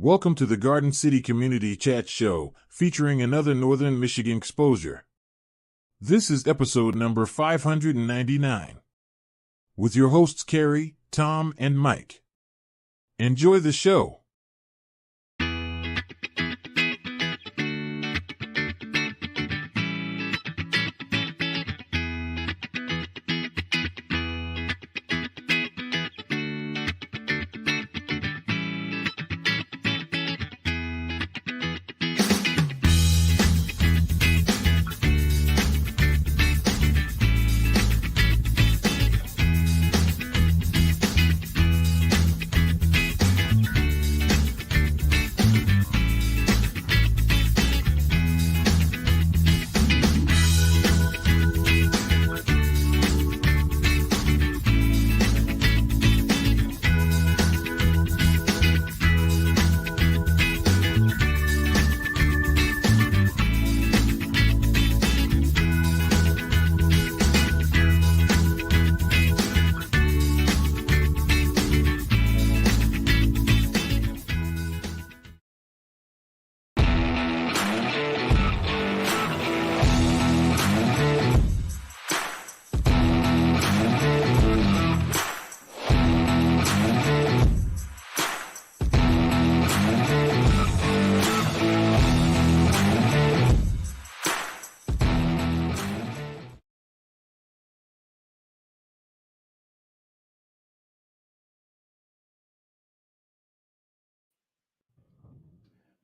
Welcome to the Garden City Community Chat Show, featuring another Northern Michigan exposure. This is episode number 599, with your hosts Carrie, Tom, and Mike. Enjoy the show.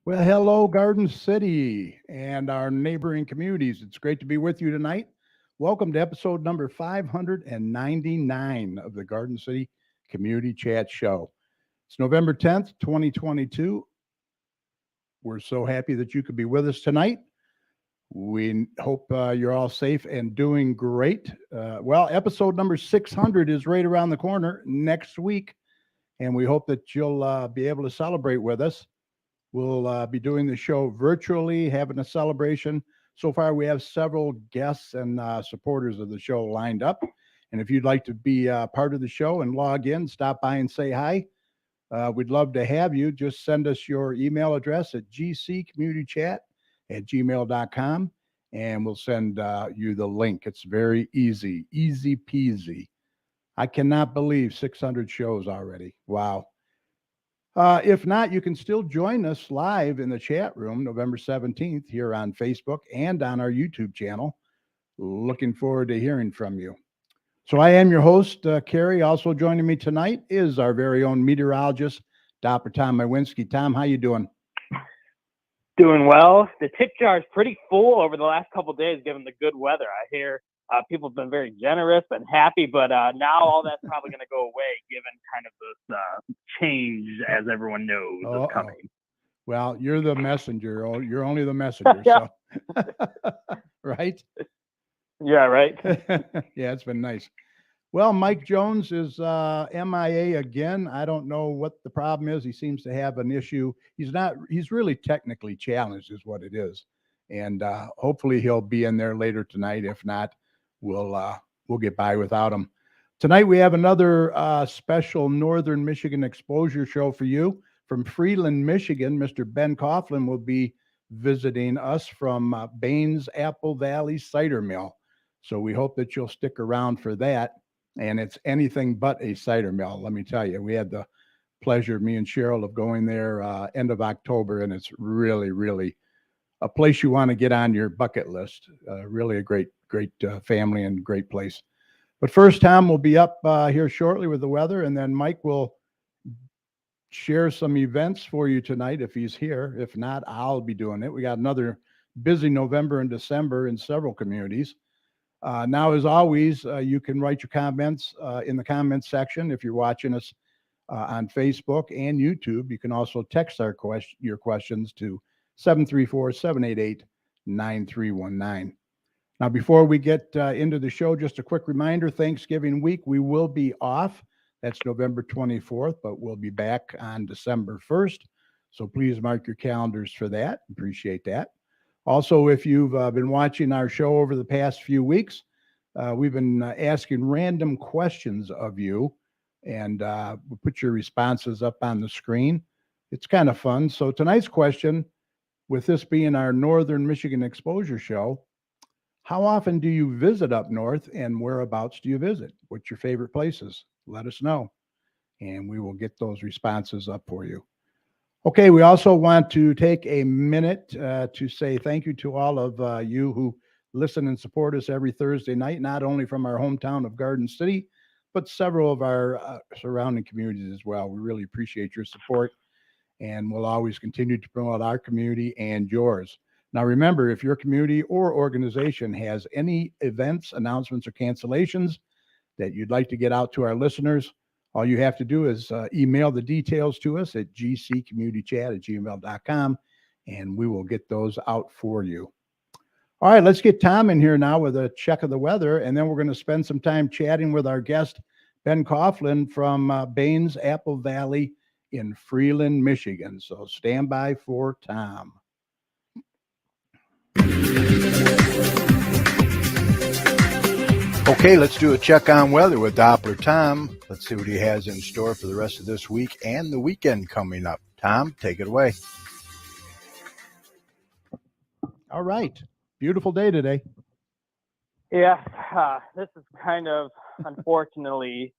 Well, hello, Garden City and our neighboring communities. It's great to be with you tonight. Welcome to episode number 599 of the Garden City Community Chat Show. It's November 10th, 2022. We're so happy that you could be with us tonight. We hope you're all safe and doing great. Episode number 600 is right around the corner next week, and we hope that you'll be able to celebrate with us. We'll be doing the show virtually, having a celebration. So far, we have several guests and supporters of the show lined up. And if you'd like to be part of the show and log in, stop by and say hi. We'd love to have you. Just send us your email address at gccommunitychat@gmail.com, and we'll send you the link. It's very easy peasy. I cannot believe 600 shows already. Wow. If not, you can still join us live in the chat room November 17th here on Facebook and on our YouTube channel. Looking forward to hearing from you. So I am your host, Carrie. Also joining me tonight is our very own meteorologist, Dr. Tom Mywinski. Tom, how you doing? Doing well. The tip jar is pretty full over the last couple of days, given the good weather. I hear people have been very generous and happy, but now all that's probably going to go away, given kind of this change, as everyone knows, is coming. Well, you're the messenger. You're only the messenger, so right? Yeah, right. Yeah, it's been nice. Well, Mike Jones is MIA again. I don't know what the problem is. He seems to have an issue. He's really technically challenged is what it is. And hopefully he'll be in there later tonight. If not, we'll get by without him. Tonight we have another special Northern Michigan exposure show for you from Freeland, Michigan. Mr. Ben Coughlin will be visiting us from Baines Apple Valley Cider Mill. So we hope that you'll stick around for that. And it's anything but a cider mill, let me tell you. We had the pleasure, me and Cheryl, of going there end of October, and it's really, really a place you want to get on your bucket list. Really a great family and great place. But first, Tom will be up here shortly with the weather, and then Mike will share some events for you tonight if he's here. If not, I'll be doing it. We got another busy November and December in several communities. Now, as always, you can write your comments in the comments section if you're watching us on Facebook and YouTube. You can also text your questions to 734-788-9319. Now, before we get into the show, just a quick reminder, Thanksgiving week, we will be off. That's November 24th, but we'll be back on December 1st. So please mark your calendars for that. Appreciate that. Also, if you've been watching our show over the past few weeks, we've been asking random questions of you, and we'll put your responses up on the screen. it's kind of fun. So tonight's question, with this being our Northern Michigan Exposure Show, how often do you visit up north and whereabouts do you visit? What's your favorite places? Let us know, and we will get those responses up for you. Okay, we also want to take a minute to say thank you to all of you who listen and support us every Thursday night, not only from our hometown of Garden City, but several of our surrounding communities as well. We really appreciate your support, and we'll always continue to promote our community and yours. Now, remember, if your community or organization has any events, announcements, or cancellations that you'd like to get out to our listeners, all you have to do is email the details to us at gcommunitychat@gmail.com, and we will get those out for you. All right, let's get Tom in here now with a check of the weather, and then we're going to spend some time chatting with our guest, Ben Coughlin from Baines Apple Valley in Freeland, Michigan. So stand by for Tom. Okay, let's do a check on weather with Doppler Tom. Let's see what he has in store for the rest of this week and the weekend coming up. Tom, take it away. All right. Beautiful day today. Yeah, this is kind of, unfortunately,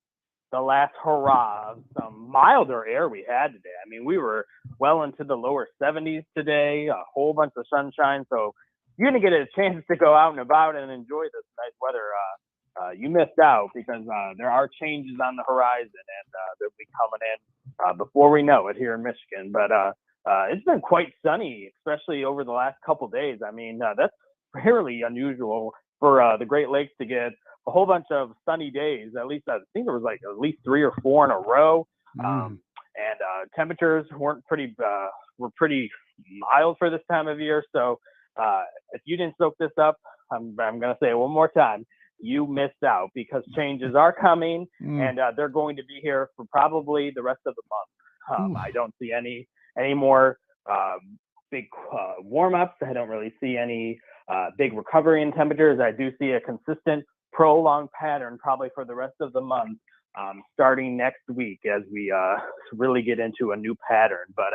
the last hurrah of some milder air we had today. I mean, we were well into the lower 70s today, a whole bunch of sunshine. So you're going to get a chance to go out and about and enjoy this nice weather. You missed out because there are changes on the horizon, and they'll be coming in before we know it here in Michigan. But it's been quite sunny, especially over the last couple days. I mean, that's fairly unusual for the Great Lakes to get a whole bunch of sunny days. At least I think there was like at least 3 or 4 in a row. And temperatures were pretty mild for this time of year. So if you didn't soak this up, I'm going to say it one more time. You missed out because changes are coming, and they're going to be here for probably the rest of the month. I don't see any more big warm-ups. I don't really see any big recovery in temperatures. I do see a consistent, prolonged pattern probably for the rest of the month, starting next week as we really get into a new pattern. But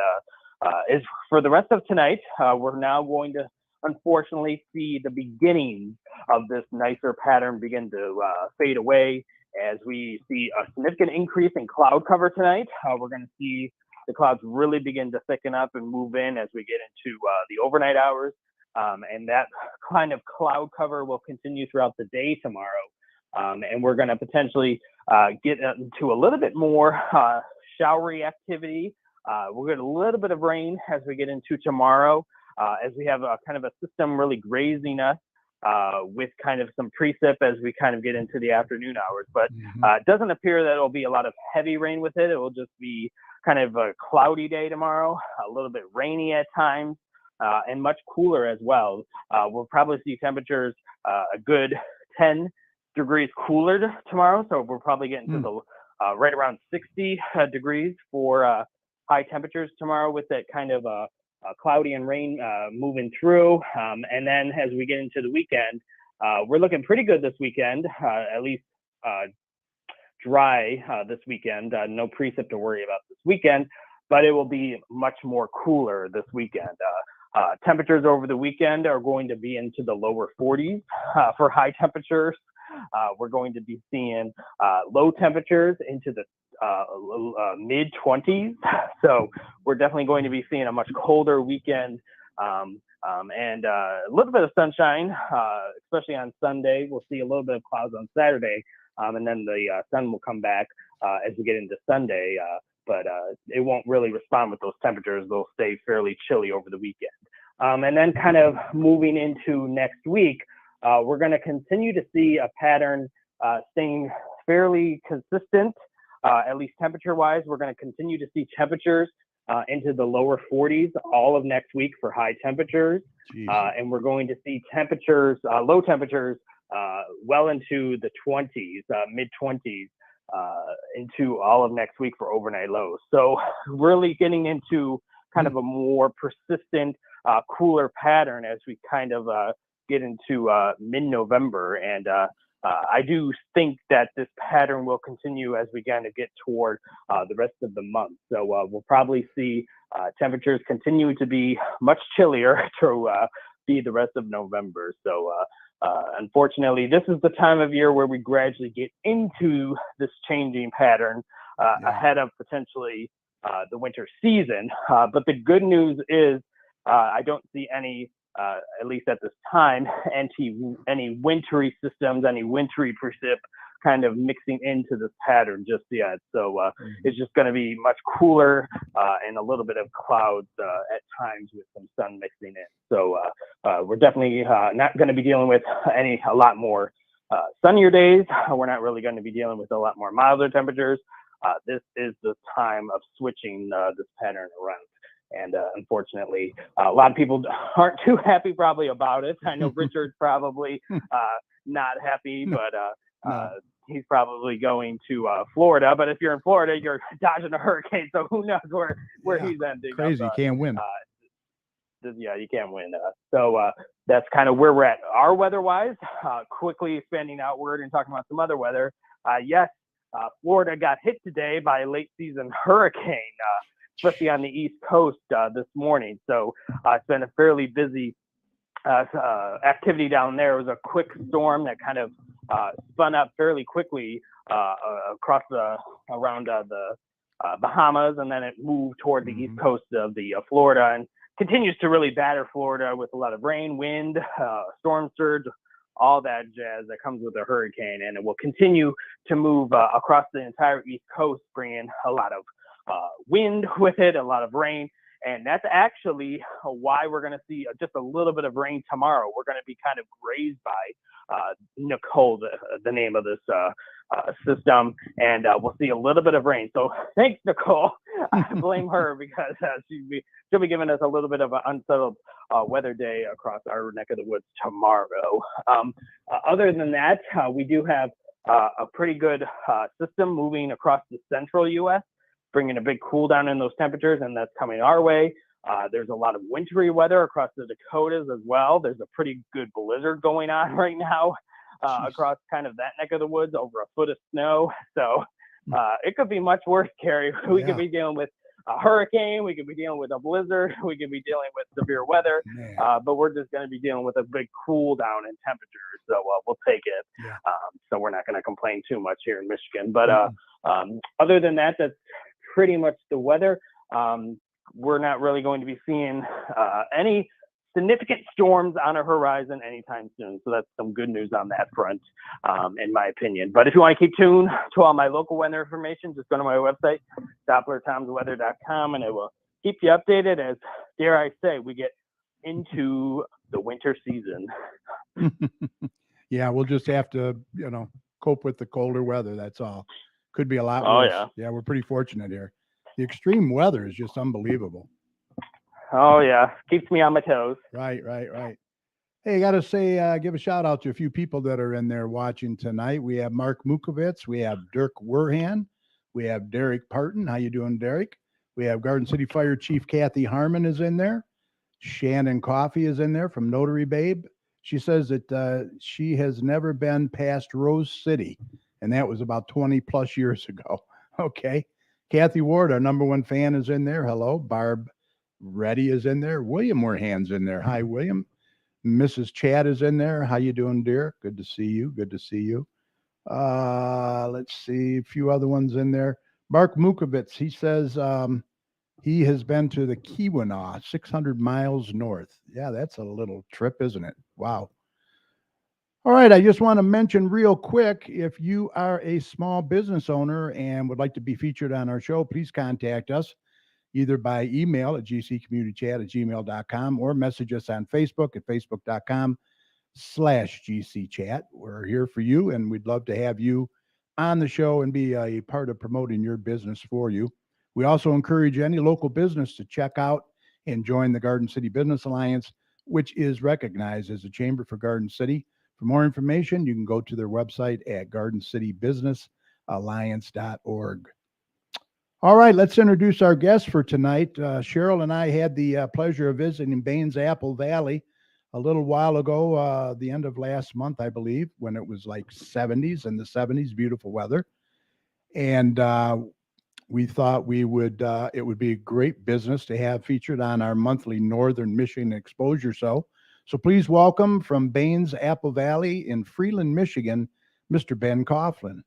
as for the rest of tonight, we're now going to unfortunately see the beginning of this nicer pattern begin to fade away as we see a significant increase in cloud cover tonight. We're going to see the clouds really begin to thicken up and move in as we get into the overnight hours. And that kind of cloud cover will continue throughout the day tomorrow. And we're going to potentially get into a little bit more showery activity. We'll get a little bit of rain as we get into tomorrow. As we have a kind of a system really grazing us with kind of some precip as we kind of get into the afternoon hours. But it doesn't appear that it'll be a lot of heavy rain with it. It will just be kind of a cloudy day tomorrow, a little bit rainy at times, and much cooler as well. We'll probably see temperatures a good 10 degrees cooler tomorrow. So we're probably getting to the right around 60 degrees for high temperatures tomorrow with that kind of cloudy and rain moving through. And then as we get into the weekend, we're looking pretty good this weekend, at least dry this weekend. No precip to worry about this weekend, but it will be much more cooler this weekend. Temperatures over the weekend are going to be into the lower 40s for high temperatures. We're going to be seeing low temperatures into the mid 20s. So we're definitely going to be seeing a much colder weekend and a little bit of sunshine, especially on Sunday. We'll see a little bit of clouds on Saturday, and then the sun will come back as we get into Sunday. But it won't really respond with those temperatures. They'll stay fairly chilly over the weekend. And then kind of moving into next week, we're going to continue to see a pattern staying fairly consistent, at least temperature-wise. We're going to continue to see temperatures into the lower 40s all of next week for high temperatures. And we're going to see temperatures, low temperatures, well into the 20s, mid-20s, into all of next week for overnight lows. So really getting into kind of a more persistent, cooler pattern as we kind of get into mid-November. And I do think that this pattern will continue as we kind of get toward the rest of the month. So we'll probably see temperatures continue to be much chillier to be the rest of November. So unfortunately, this is the time of year where we gradually get into this changing pattern ahead of potentially the winter season. But the good news is I don't see any, at least at this time, any wintry systems, any wintry precip kind of mixing into this pattern just yet. So it's just going to be much cooler and a little bit of clouds at times with some sun mixing in. So we're definitely not going to be dealing with a lot more sunnier days. We're not really going to be dealing with a lot more milder temperatures. This is the time of switching this pattern around. And unfortunately, a lot of people aren't too happy probably about it. I know Richard's probably not happy, but he's probably going to Florida. But if you're in Florida, you're dodging a hurricane, so who knows where he's ending. Crazy, can't win. Yeah, you can't win. So that's kind of where we're at. Our weather-wise, quickly expanding outward and talking about some other weather. Yes, Florida got hit today by a late-season hurricane, especially on the East Coast this morning. So it's been a fairly busy activity down there. It was a quick storm that kind of spun up fairly quickly across around the Bahamas, and then it moved toward the East Coast of the Florida and continues to really batter Florida with a lot of rain, wind, storm surge, all that jazz that comes with a hurricane. And it will continue to move across the entire East Coast, bringing a lot of wind with it, a lot of rain. And that's actually why we're going to see just a little bit of rain tomorrow. We're going to be kind of grazed by Nicole, the name of this system, and we'll see a little bit of rain. So thanks, Nicole. I blame her because she'll be giving us a little bit of an unsettled weather day across our neck of the woods tomorrow. Other than that, we do have a pretty good system moving across the central U.S., bringing a big cool down in those temperatures, and that's coming our way. There's a lot of wintry weather across the Dakotas as well. There's a pretty good blizzard going on right now across kind of that neck of the woods, over a foot of snow. So it could be much worse, Carrie. We could be dealing with a hurricane. We could be dealing with a blizzard. We could be dealing with severe weather. But we're just going to be dealing with a big cool down in temperatures. So we'll take it. So we're not going to complain too much here in Michigan. But other than that, that's pretty much the weather. We're not really going to be seeing any significant storms on our horizon anytime soon. So that's some good news on that front, in my opinion. But if you want to keep tuned to all my local weather information, just go to my website, DopplerTomsWeather.com, and it will keep you updated as, dare I say, we get into the winter season. Yeah, we'll just have to, cope with the colder weather. That's all. Could be a lot worse. Yeah, we're pretty fortunate here. The extreme weather is just unbelievable. Oh, yeah. Keeps me on my toes. Right. Hey, I got to say, give a shout out to a few people that are in there watching tonight. We have Mark Mukovitz. We have Dirk Werhan. We have Derek Parton. How you doing, Derek? We have Garden City Fire Chief Kathy Harmon is in there. Shannon Coffey is in there from Notary Babe. She says that she has never been past Rose City, and that was about 20 plus years ago. Okay. Kathy Ward, our number one fan, is in there. Hello. Barb Reddy is in there. William Werhan's in there. Hi, William. Mrs. Chad is in there. How you doing, dear? Good to see you. Let's see. A few other ones in there. Mark Mukovitz, he says he has been to the Keweenaw, 600 miles north. Yeah, that's a little trip, isn't it? Wow. All right, I just want to mention real quick, if you are a small business owner and would like to be featured on our show, please contact us either by email at gccommunitychat@gmail.com or message us on Facebook at facebook.com/gcchat. We're here for you, and we'd love to have you on the show and be a part of promoting your business for you. We also encourage any local business to check out and join the Garden City Business Alliance, which is recognized as a chamber for Garden City. For more information, you can go to their website at gardencitybusinessalliance.org. All right, let's introduce our guest for tonight. Cheryl and I had the pleasure of visiting Baines Apple Valley a little while ago, the end of last month, I believe, when it was like 70s in the 70s, beautiful weather. And we thought it would be a great business to have featured on our monthly Northern Michigan Exposure Show. So please welcome from Baines Apple Valley in Freeland, Michigan, Mr. Ben Coughlin.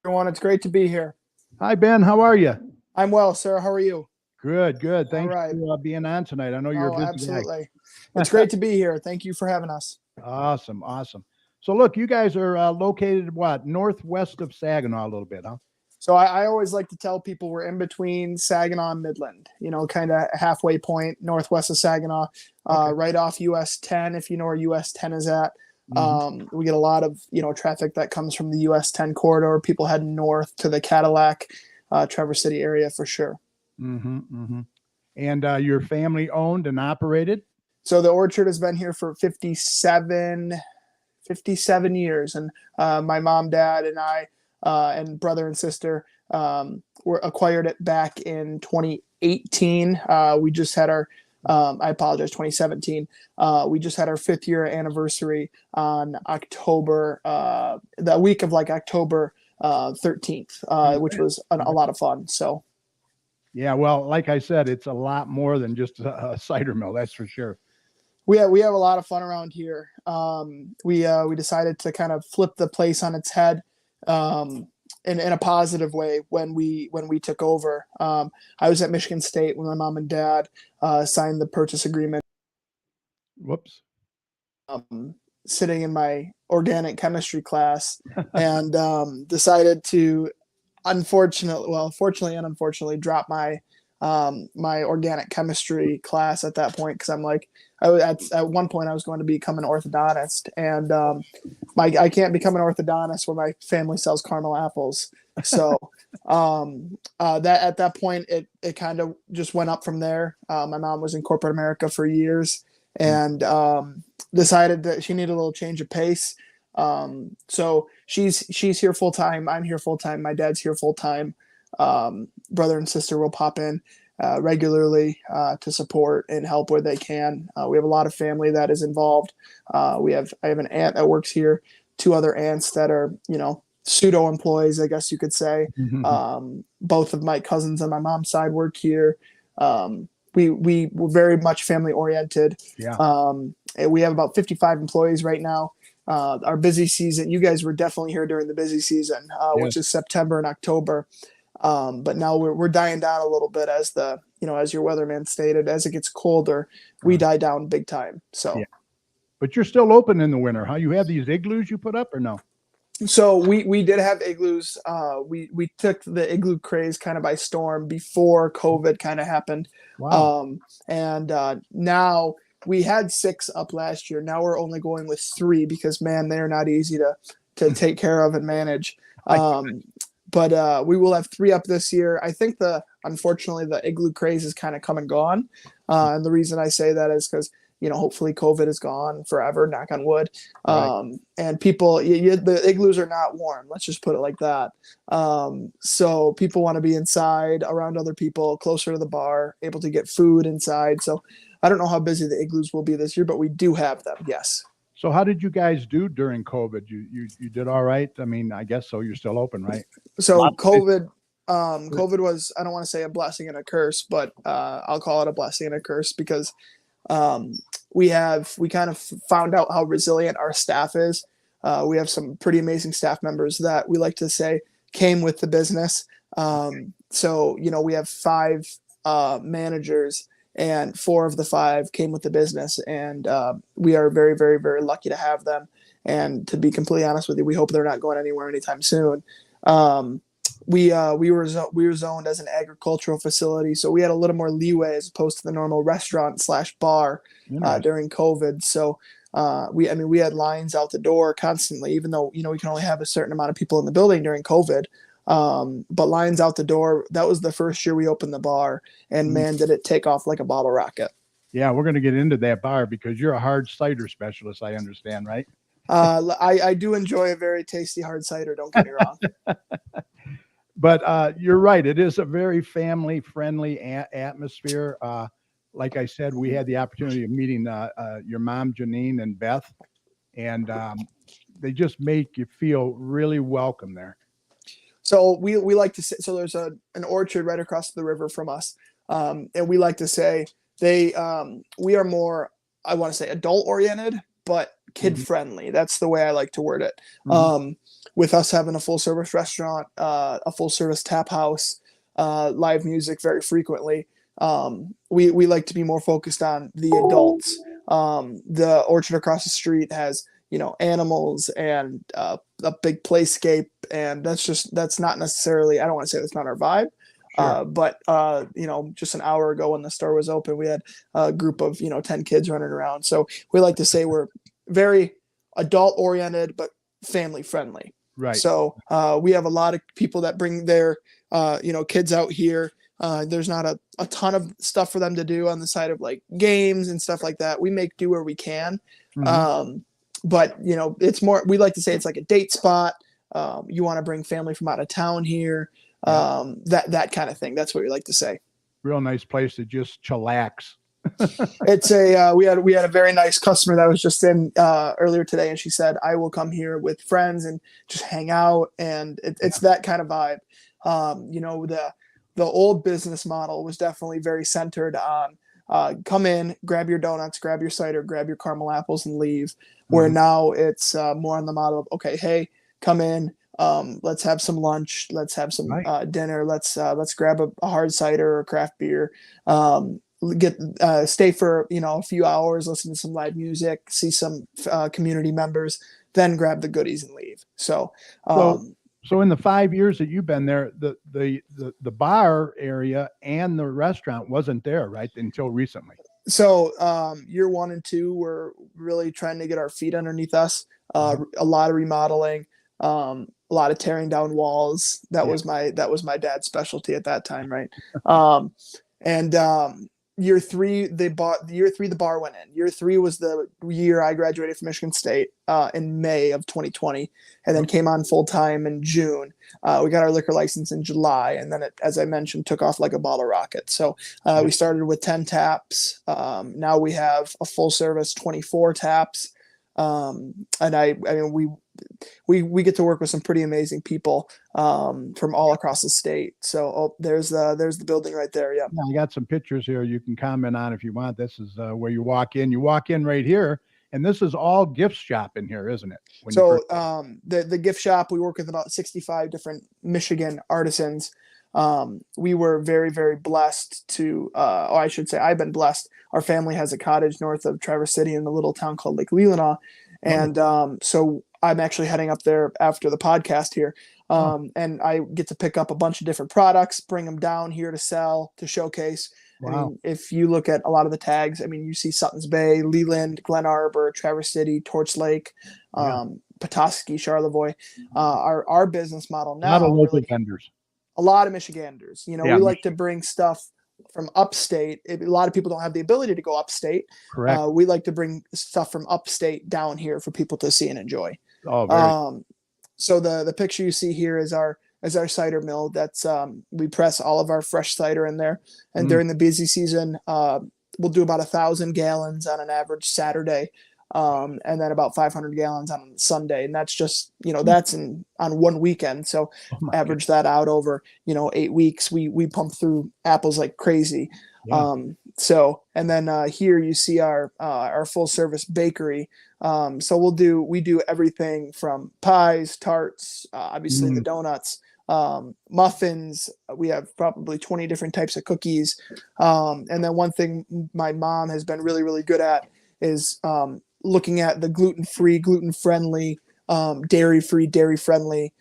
Everyone, it's great to be here. Hi, Ben. How are you? I'm well, sir. How are you? Good, good. Thanks right. for being on tonight. I know you're a busy absolutely. It's great to be here. Thank you for having us. Awesome, awesome. So look, you guys are located northwest of Saginaw a little bit, huh? So I always like to tell people we're in between Saginaw and Midland, kind of halfway point northwest of Saginaw, Okay. right off US 10, if you know where US 10 is at. Mhm. We get a lot of, traffic that comes from the US 10 corridor, people heading north to the Cadillac, Traverse City area for sure. Mm-hmm, mm-hmm. And your family owned and operated? So the orchard has been here for 57 years. And my mom, dad, and I, and brother and sister were acquired it back in 2018. We just had our, I apologize, 2017. We just had our 5th year anniversary on October, the week of October 13th, which was a lot of fun. So. Yeah, well, like I said, it's a lot more than just a cider mill, that's for sure. We have a lot of fun around here. We decided to kind of flip the place on its head in a positive way when we took over. I was at Michigan State when my mom and dad signed the purchase agreement. Whoops. Sitting in my organic chemistry class and decided to fortunately and unfortunately drop my my organic chemistry class at that point, because I'm like, at one point I was going to become an orthodontist, and I can't become an orthodontist where my family sells caramel apples. So that at that point it kind of just went up from there. My mom was in corporate America for years and decided that she needed a little change of pace. So she's here full time. I'm here full time. My dad's here full time. Brother and sister will pop in regularly to support and help where they can. We have a lot of family that is involved. I have an aunt that works here, 2 other aunts that are, pseudo employees, I guess you could say. Mm-hmm. Both of my cousins on my mom's side work here. We're very much family oriented. Yeah. And we have about 55 employees right now. Our busy season, you guys were definitely here during the busy season, which is September and October. But now we're dying down a little bit as as your weatherman stated, as it gets colder, we die down big time. So, yeah. But you're still open in the winter, huh? You have these igloos you put up or no? So we did have igloos. We took the igloo craze kind of by storm before COVID kind of happened. Wow. And now we had 6 up last year. Now we're only going with 3 because, man, they are not easy to take care of and manage. But we will have 3 up this year. I think unfortunately the igloo craze is kind of come and gone. And the reason I say that is because, hopefully COVID is gone forever, knock on wood. Right. And people, the igloos are not warm. Let's just put it like that. So people want to be inside around other people, closer to the bar, able to get food inside. So I don't know how busy the igloos will be this year, but we do have them. Yes. So how did you guys do during COVID? You did all right? I mean, I guess so. You're still open, right? So COVID was, I don't want to say a blessing and a curse, but I'll call it a blessing and a curse because we kind of found out how resilient our staff is. We have some pretty amazing staff members that we like to say came with the business. So, we have 5 managers, and 4 of the 5 came with the business, and we are very, very, very lucky to have them. And to be completely honest with you, we hope they're not going anywhere anytime soon. We were zoned as an agricultural facility, so we had a little more leeway as opposed to the normal restaurant/bar during COVID. So we had lines out the door constantly, even though we can only have a certain amount of people in the building during COVID. But lines out the door. That was the first year we opened the bar, and man, did it take off like a bottle rocket. Yeah, we're going to get into that bar because you're a hard cider specialist, I understand, right? I do enjoy a very tasty hard cider. Don't get me wrong. But you're right. It is a very family-friendly atmosphere. like I said, we had the opportunity of meeting your mom, Janine, and Beth, and they just make you feel really welcome there. So we like to say, so there's an orchard right across the river from us, and we like to say we are more, I want to say, adult oriented, but kid friendly. That's the way I like to word it. With us having a full service restaurant, a full service tap house, live music very frequently, we like to be more focused on the adults. The orchard across the street has, animals and a big playscape, and that's not necessarily, I don't want to say that's not our vibe. Sure. But just an hour ago when the store was open, we had a group of 10 kids running around. So we like to say we're very adult oriented but family friendly. Right. So we have a lot of people that bring their kids out here. There's not a ton of stuff for them to do on the side of like games and stuff like that. We make do where we can. But it's more, we like to say it's like a date spot. You want to bring family from out of town here. That kind of thing. That's what we like to say. Real nice place to just chillax. It's we had a very nice customer that was just in earlier today, and she said, I will come here with friends and just hang out. And it's that kind of vibe. The old business model was definitely very centered on come in, grab your donuts, grab your cider, grab your caramel apples, and leave. Where now it's more on the model of, okay, hey, come in, let's have some lunch, let's have some dinner, let's grab a hard cider or craft beer, stay for a few hours, listen to some live music, see some community members, then grab the goodies and leave. So in the 5 years that you've been there, the bar area and the restaurant wasn't there, right, until recently. So year 1 and 2, we're really trying to get our feet underneath us. A lot of remodeling, a lot of tearing down walls. That was my dad's specialty at that time, right? Year 3, the bar went in. Year 3 was the year I graduated from Michigan State in May of 2020, and then came on full time in June. We got our liquor license in July, and then it, as I mentioned, took off like a ball of rockets. So we started with 10 taps. Now we have a full service 24 taps, and I mean we get to work with some pretty amazing people from all across the state. So there's the building right there. Yeah. I got some pictures here you can comment on if you want. This is where you walk in. You walk in right here, and this is all gift shop in here, isn't it? The gift shop, we work with about 65 different Michigan artisans. We were very, very blessed to, I should say I've been blessed. Our family has a cottage north of Traverse City in a little town called Lake Leelanau. And so I'm actually heading up there after the podcast here. And I get to pick up a bunch of different products, bring them down here to sell, to showcase. Wow. I mean, if you look at a lot of the tags, I mean, you see Sutton's Bay, Leland, Glen Arbor, Traverse City, Torch Lake, Petoskey, Charlevoix. Our business model now. A lot of local vendors. A lot of Michiganders. We like to bring stuff from upstate. A lot of people don't have the ability to go upstate. Correct. We like to bring stuff from upstate down here for people to see and enjoy. Oh, very. So the picture you see here is our cider mill. That's we press all of our fresh cider in there, and during the busy season, we'll do about 1,000 gallons on an average Saturday, and then about 500 gallons on Sunday, and that's just that's on one weekend. So average that out over 8 weeks. We pump through apples like crazy. Yeah. And then here you see our full service bakery. So we do everything from pies, tarts, obviously the donuts, muffins. We have probably 20 different types of cookies. And then one thing my mom has been really, really good at is looking at the gluten-free, gluten-friendly, dairy-free, dairy-friendly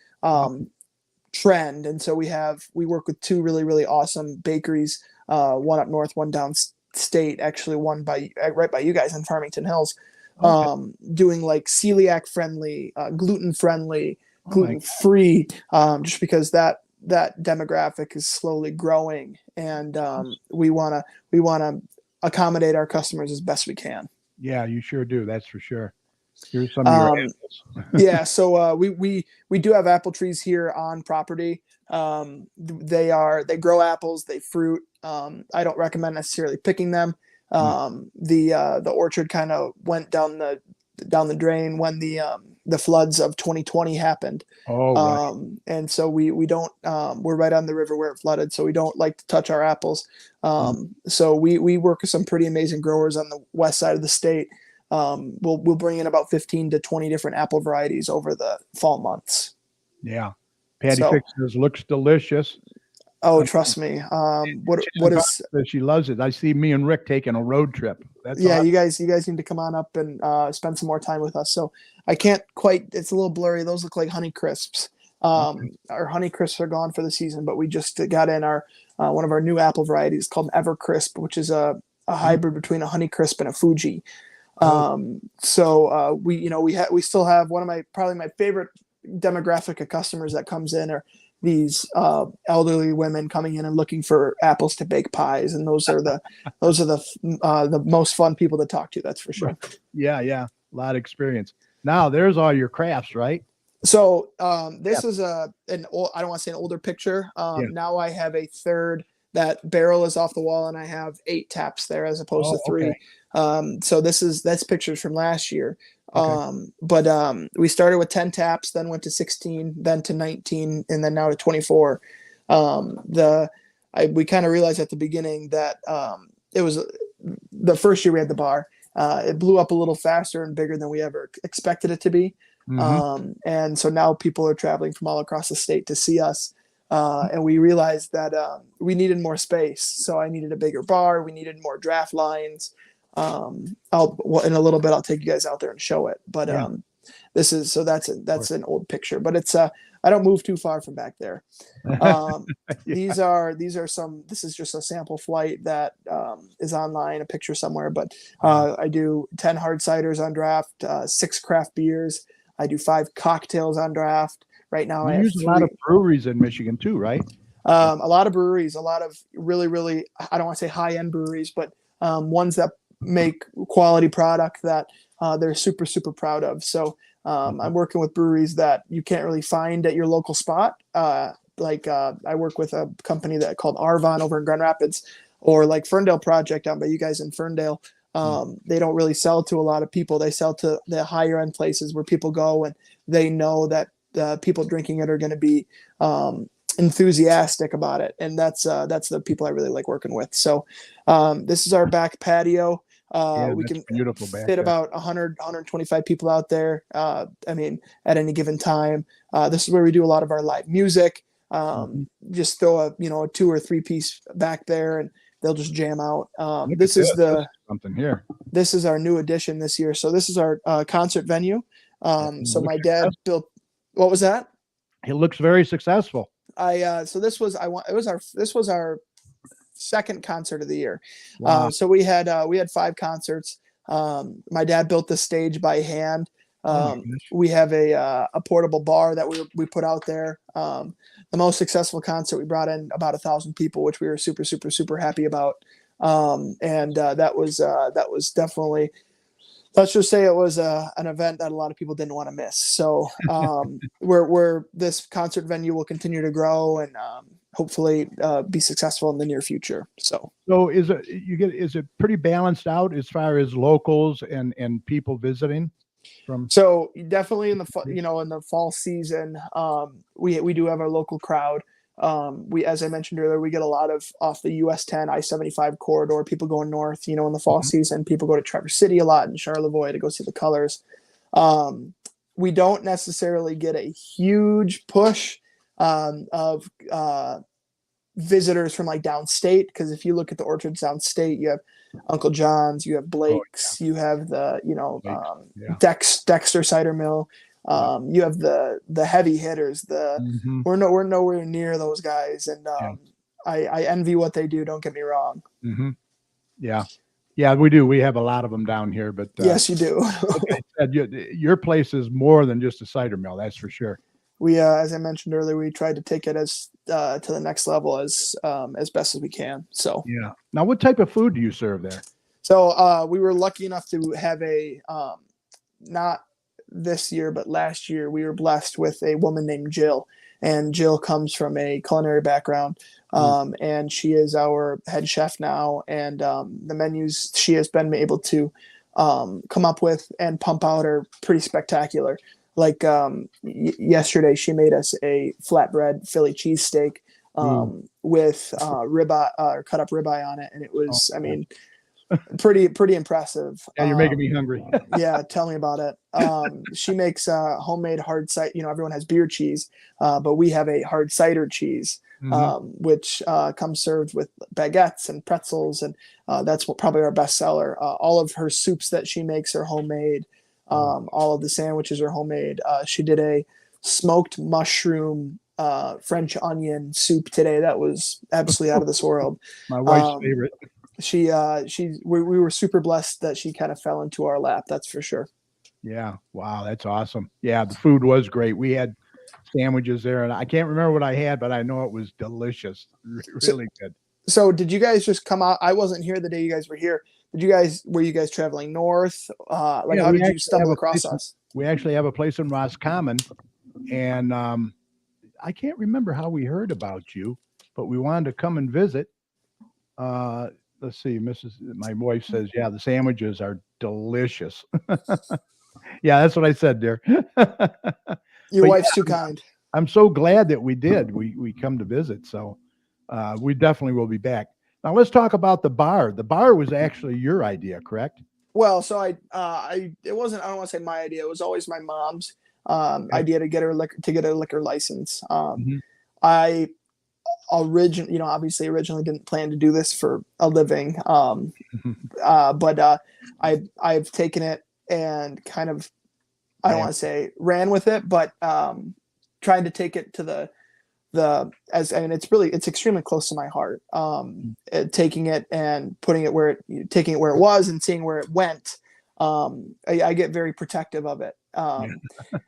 trend. And so we work with 2 really, really awesome bakeries, one up north, one downstate, actually one right by you guys in Farmington Hills, doing like celiac friendly, gluten friendly, gluten free, just because that demographic is slowly growing, and we want to accommodate our customers as best we can. Yeah, you sure do. That's for sure. Here's some of your Um, yeah, so we do have apple trees here on property. They grow apples, they fruit. I don't recommend necessarily picking them. The orchard kind of went down the drain when the floods of 2020 happened. Oh, right. And so we don't we're right on the river where it flooded, so we don't like to touch our apples. So we work with some pretty amazing growers on the west side of the state. We'll bring in about 15 to 20 different apple varieties over the fall months. Yeah. Patty So- Fixers looks delicious. Oh, trust me. What is? She loves it. I see me and Rick taking a road trip. That's Yeah, awesome. you guys need to come on up and spend some more time with us. So I can't quite. It's a little blurry. Those look like Honey Crisps. Our Honey Crisps are gone for the season, but we just got in our one of our new apple varieties called Ever Crisp, which is a hybrid between a Honey Crisp and a Fuji. So we still have one of probably my favorite demographic of customers that comes in are these elderly women coming in and looking for apples to bake pies, and those are the most fun people to talk to. That's for sure. Yeah. A lot of experience. Now there's all your crafts, right? So this is I don't want to say an older picture. Now I have a third. That barrel is off the wall, and I have 8 taps there as opposed to 3. Okay. So that's pictures from last year. Okay. But we started with 10 taps, then went to 16, then to 19, and then now to 24. We kind of realized at the beginning that it was the first year we had the bar. It blew up a little faster and bigger than we ever expected it to be. And so now people are traveling from all across the state to see us. And we realized that we needed more space. So I needed a bigger bar. We needed more draft lines. In a little bit, I'll take you guys out there and show it. But that's an old picture, but it's I don't move too far from back there. This is just a sample flight that is online, a picture somewhere. But I do 10 hard ciders on draft, 6 craft beers. I do 5 cocktails on draft. Right now, I use a lot of breweries in Michigan too, right? A lot of breweries, a lot of really, really, I don't want to say high-end breweries, but ones that make quality product that they're super, super proud of. So I'm working with breweries that you can't really find at your local spot. I work with a company called Arvon over in Grand Rapids, or like Ferndale Project down by you guys in Ferndale. They don't really sell to a lot of people. They sell to the higher end places where people go and they know that the people drinking it are going to be enthusiastic about it. And that's the people I really like working with. So this is our back patio. We can beautiful back fit there. about 100, 125 people out there. At any given time. This is where we do a lot of our live music. Just throw a 2 or 3 piece back there and they'll just jam out. This is something here. This is our new addition this year. So this is our concert venue. So my dad built. What was that? It looks very successful. This was our second concert of the year. Wow. So we had 5 concerts. My dad built the stage by hand. We have a portable bar that we put out there. The most successful concert, we brought in about 1,000 people, which we were super, super, super happy about. That was definitely, let's just say it was an event that a lot of people didn't want to miss. So this concert venue will continue to grow and hopefully be successful in the near future. So is it pretty balanced out as far as locals and people visiting? So definitely in the fall season, we do have our local crowd. As I mentioned earlier, we get a lot of off the US 10 I-75 corridor, people going north, in the fall season. People go to Traverse City a lot and Charlevoix to go see the colors. We don't necessarily get a huge push of visitors from like downstate, because if you look at the orchards downstate, you have Uncle John's, you have Blake's, you have the Dexter Cider Mill. You have the heavy hitters. We're nowhere near those guys, and I envy what they do. Don't get me wrong. Yeah, we do. We have a lot of them down here, but yes, you do. Your place is more than just a cider mill, that's for sure. We, as I mentioned earlier, we tried to take it to the next level as best as we can. So yeah. Now, what type of food do you serve there? So we were lucky enough to have a not this year, but last year we were blessed with a woman named Jill, and Jill comes from a culinary background. And she is our head chef now, and the menus she has been able to come up with and pump out are pretty spectacular. Like yesterday, she made us a flatbread Philly cheesesteak with ribeye or cut up ribeye on it, and it was, I mean, pretty impressive. Yeah, you're making me hungry. Yeah, tell me about it. She makes homemade hard cider. You know, everyone has beer cheese, but we have a hard cider cheese, which comes served with baguettes and pretzels, and that's probably our best seller. All of her soups that she makes are homemade. All of the sandwiches are homemade. She did a smoked mushroom French onion soup today that was absolutely out of this world. My wife's favorite. We were super blessed that she kind of fell into our lap. That's for sure. Yeah. Wow. That's awesome. Yeah. The food was great. We had sandwiches there, and I can't remember what I had, but I know it was delicious. Really good. So did you guys just come out? I wasn't here the day you guys were here. Were you guys traveling north? How did you stumble across us? We actually have a place in Roscommon, and I can't remember how we heard about you, but we wanted to come and visit. Let's see, my wife says, yeah, the sandwiches are delicious. Yeah, that's what I said, dear. Your wife's too kind. I'm so glad that we did. We come to visit, so we definitely will be back. Now let's talk about the bar. The bar was actually your idea, correct? Well, so it wasn't, I don't want to say my idea. It was always my mom's idea to get a liquor license. I originally didn't plan to do this for a living. But I've taken it and kind of, I don't want to say ran with it, but trying to take it to it's extremely close to my heart. Taking it and taking it where it was and seeing where it went. I get very protective of it.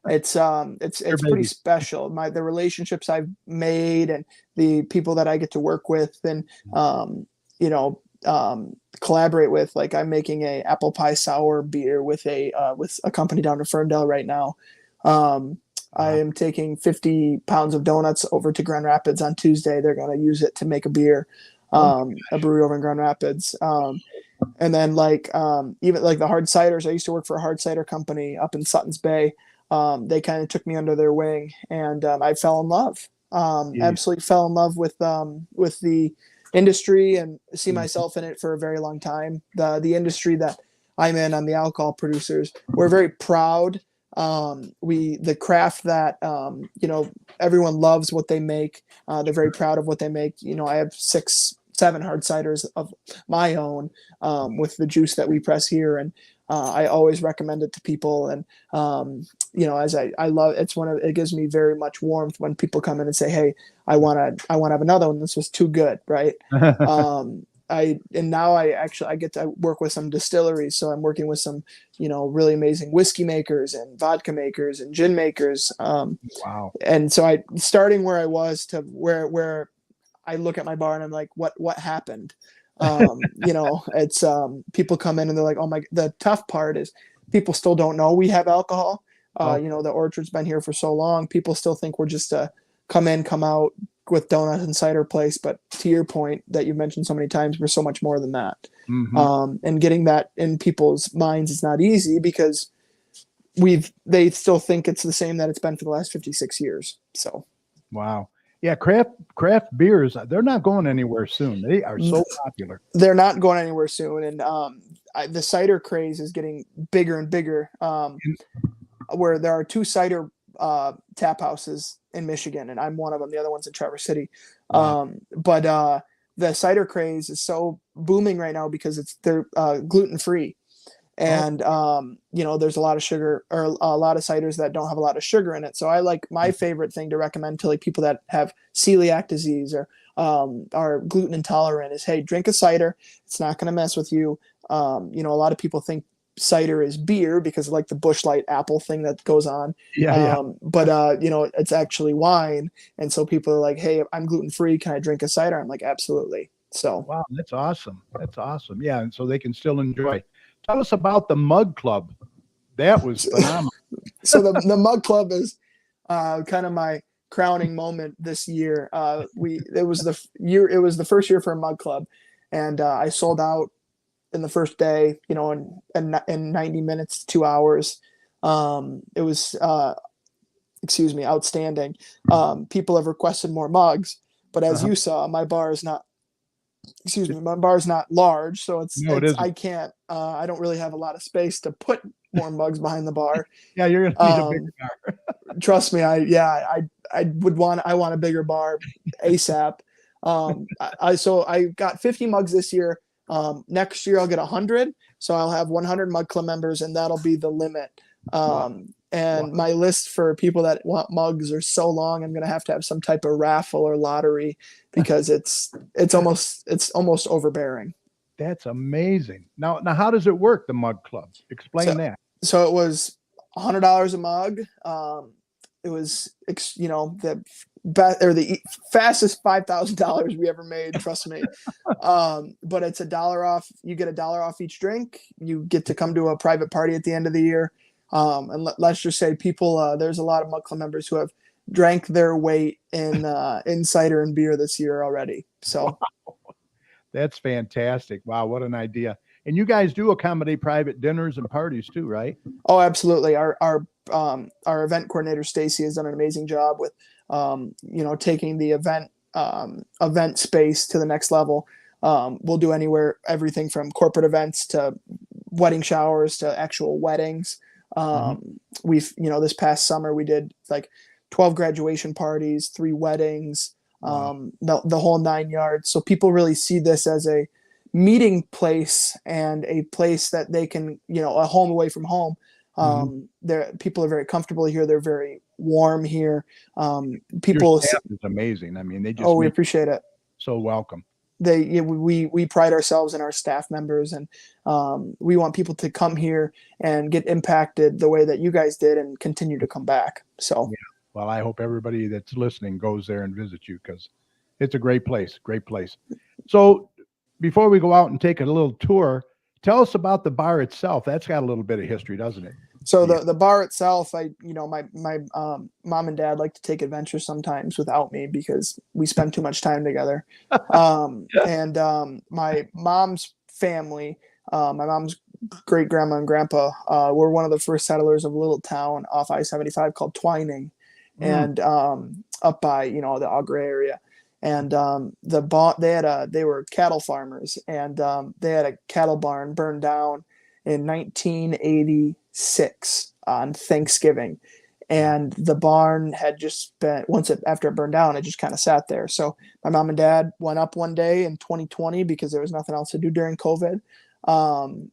It's pretty special. The relationships I've made and the people that I get to work with and collaborate with. Like I'm making a apple pie sour beer with a company down in Ferndale right now. I am taking 50 pounds of donuts over to Grand Rapids on Tuesday. They're going to use it to make a beer, a brewery over in Grand Rapids. And then even like the hard ciders, I used to work for a hard cider company up in Sutton's Bay. They kind of took me under their wing, and I fell in love. Absolutely fell in love with the industry and see myself in it for a very long time. The industry that I'm in, on the alcohol producers, we're very proud. The craft that everyone loves what they make. They're very proud of what they make. I have 6-7 hard ciders of my own with the juice that we press here, and I always recommend it to people. And as I love, it gives me very much warmth when people come in and say, hey, I want to have another one. This was too good, right? Now I get to work with some distilleries. So I'm working with some, really amazing whiskey makers and vodka makers and gin makers. Wow. And so starting where I was to where I look at my bar and I'm like, what happened? It's people come in and they're like, oh my, the tough part is people still don't know we have alcohol. The orchard's been here for so long. People still think we're just a come in, come out with donuts and cider place. But to your point that you've mentioned so many times, we're so much more than that. And getting that in people's minds is not easy because they still think it's the same that it's been for the last 56 years. So. Wow. Yeah. Craft beers, they're not going anywhere soon. They are so popular. They're not going anywhere soon. And the cider craze is getting bigger and bigger, where there are 2 cider tap houses in Michigan, and I'm one of them. The other one's in Traverse City. Wow. But the cider craze is so booming right now because they're gluten free, and there's a lot of sugar, or a lot of ciders that don't have a lot of sugar in it. So my favorite thing to recommend to people that have celiac disease or are gluten intolerant is, hey, drink a cider. It's not going to mess with you. A lot of people think cider is beer because of the Busch Light apple thing that goes on. But it's actually wine. And so people are like, hey, I'm gluten free. Can I drink a cider? I'm like, absolutely. So, wow, that's awesome. Yeah. And so they can still enjoy. Tell us about the Mug Club. That was phenomenal. So the Mug Club is kind of my crowning moment this year. It was the first year for a Mug Club, and I sold out in the first day, in 90 minutes, 2 hours. It was outstanding. People have requested more mugs, but as you saw, my bar is not large, so I can't. I don't really have a lot of space to put more mugs behind the bar. Yeah, you're gonna need a bigger bar. Trust me, I want a bigger bar ASAP. I got 50 mugs this year. Next year I'll get 100, so I'll have 100 Mug Club members, and that'll be the limit. My list for people that want mugs are so long. I'm gonna have some type of raffle or lottery because it's almost overbearing. That's amazing. Now how does it work, the Mug Club? Explain that. So it was $100 a mug. It was the fastest $5,000 we ever made. Trust me. But it's $1 off. You get $1 off each drink. You get to come to a private party at the end of the year. And let's just say people, there's a lot of Mug Club members who have drank their weight in cider and beer this year already. So wow. That's fantastic. Wow, what an idea. And you guys do accommodate private dinners and parties too, right? Oh, absolutely. Our event coordinator, Stacy, has done an amazing job with, taking the event space to the next level. We'll do everything from corporate events to wedding showers to actual weddings. We've, this past summer we did like 12 graduation parties, 3 weddings, the whole 9 yards. So people really see this as a meeting place and a place that they can, a home away from home. People are very comfortable here. They're very warm here. Your staff is amazing. I mean, we appreciate it. So welcome. We pride ourselves in our staff members, and we want people to come here and get impacted the way that you guys did and continue to come back. So, yeah. Well, I hope everybody that's listening goes there and visits you, because it's a great place. Great place. So before we go out and take a little tour, tell us about the bar itself. That's got a little bit of history, doesn't it? So the bar itself, my mom and dad like to take adventures sometimes without me because we spend too much time together. My mom's family, my mom's great grandma and grandpa, were one of the first settlers of a little town off I-75 called Twining, and up by the Augur area. And they were cattle farmers, and they had a cattle barn burned down in 1986 on Thanksgiving, and the barn had just been after it burned down, it just kind of sat there. So my mom and dad went up one day in 2020 because there was nothing else to do during COVID,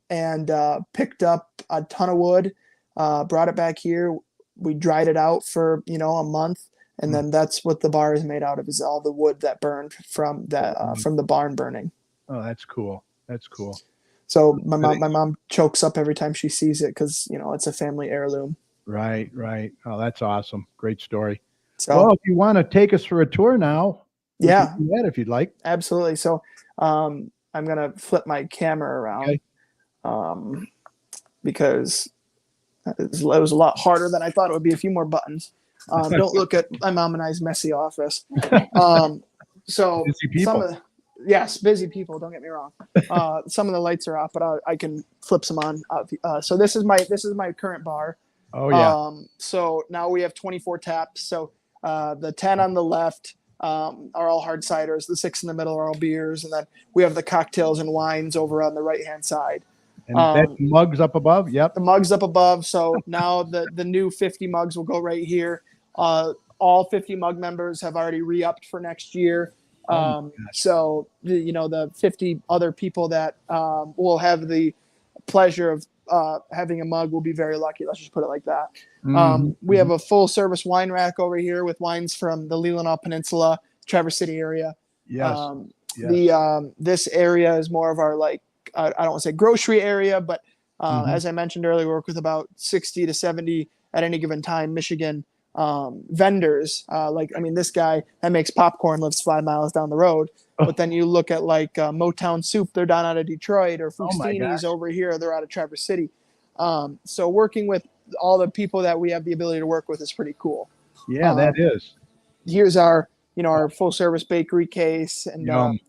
and picked up a ton of wood, brought it back here. We dried it out for a month. And then that's what the bar is made out of, is all the wood that burned from the barn burning. Oh, that's cool. That's cool. So my mom chokes up every time she sees it because, it's a family heirloom. Right. Oh, that's awesome. Great story. So, well, if you want to take us for a tour now, yeah, do that if you'd like. Absolutely. So I'm going to flip my camera around, because it was a lot harder than I thought it would be. A few more buttons. Don't look at my mom and I's messy office. So busy people. Busy people. Don't get me wrong. Some of the lights are off, but I can flip some on. So this is my current bar. Oh yeah. So now we have 24 taps. So the 10 on the left are all hard ciders. The 6 in the middle are all beers, and then we have the cocktails and wines over on the right hand side. And that mugs up above. Yep. The mugs up above. So now the new 50 mugs will go right here. All 50 mug members have already re-upped for next year. So the 50 other people that will have the pleasure of having a mug will be very lucky. Let's just put it like that. We have a full service wine rack over here with wines from the Leelanau Peninsula, Traverse City area. Yes. This area is more of our, like, I don't want to say grocery area, but as I mentioned earlier, we work with about 60 to 70 at any given time Michigan vendors. This guy that makes popcorn lives 5 miles down the road. But then you look at Motown Soup, they're down out of Detroit, or Fustini's over here, they're out of Traverse City. So working with all the people that we have the ability to work with is pretty cool. Yeah, that is. Here's our, our full service bakery case, and Yum.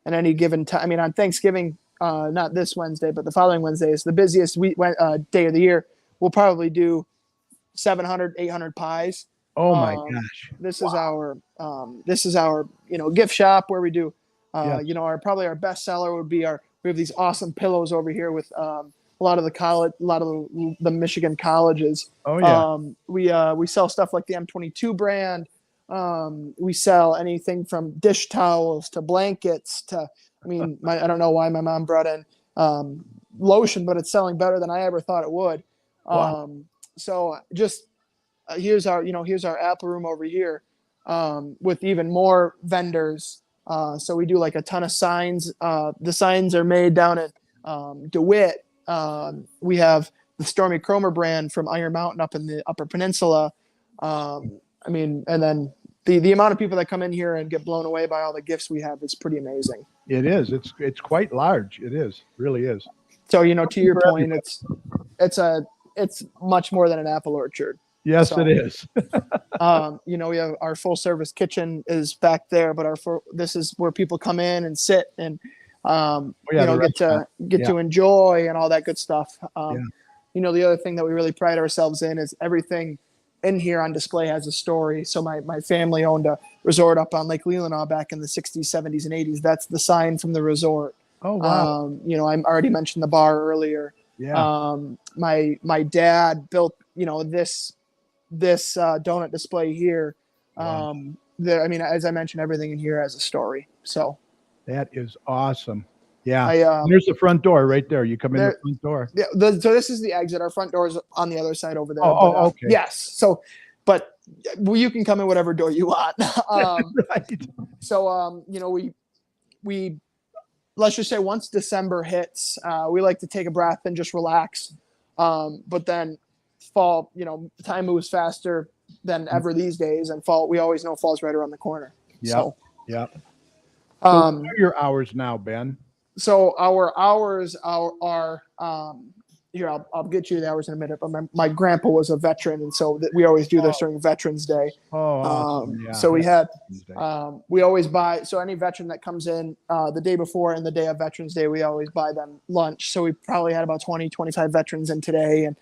and any given time. I mean, on Thanksgiving, not this Wednesday, but the following Wednesday is the busiest day of the year. We'll probably do 700, 800 pies. Oh my gosh. This is our gift shop where we do Yes. our best seller would be we have these awesome pillows over here with a lot of the Michigan colleges. Oh yeah. We sell stuff like the M22 brand. We sell anything from dish towels to blankets to, I don't know why my mom brought in lotion, but it's selling better than I ever thought it would. Wow. So just here's our apple room over here with even more vendors. So we do like a ton of signs. The signs are made down at DeWitt. We have the Stormy Cromer brand from Iron Mountain up in the Upper Peninsula. And then the amount of people that come in here and get blown away by all the gifts we have is pretty amazing. It is. It's quite large. It is. Really is. So, to your point, it's much more than an apple orchard. Yes, So, it is. we have our full service kitchen is back there, but this is where people come in and sit and get to enjoy and all that good stuff. The other thing that we really pride ourselves in is everything in here on display has a story. So my family owned a resort up on Lake Leelanau back in the 60s, 70s, and 80s. That's the sign from the resort. Oh wow. I already mentioned the bar earlier. Yeah. My dad built this donut display here. Wow. As I mentioned, everything in here has a story. So That is awesome. Yeah. There's the front door right there. You come in the front door. Yeah. So this is the exit. Our front door is on the other side over there. Okay. Yes. So, but you can come in whatever door you want. Right. So, we let's just say once December hits, we like to take a breath and just relax. But then fall, time moves faster than ever these days, and fall, we always know fall's right around the corner. Yeah. So, yeah. What are your hours now, Ben? So our hours are here. I'll get you the hours in a minute. But my grandpa was a veteran, and so we always do this during Veterans Day. Oh, awesome. Yeah. So we always buy. So any veteran that comes in the day before and the day of Veterans Day, we always buy them lunch. So we probably had about 20, 25 veterans in today, and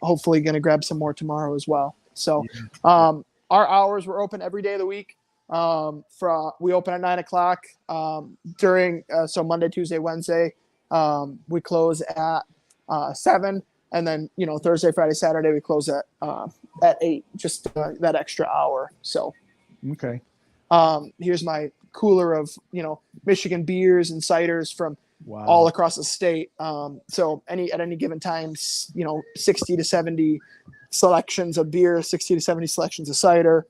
hopefully going to grab some more tomorrow as well. So our hours were open every day of the week. We open at 9:00 during so Monday, Tuesday, Wednesday. We close at 7, and then Thursday, Friday, Saturday we close at 8, just that extra hour. So Okay. here's my cooler of Michigan beers and ciders from Wow. all across the state. So at any given time, 60 to 70 selections of beer, 60 to 70 selections of cider.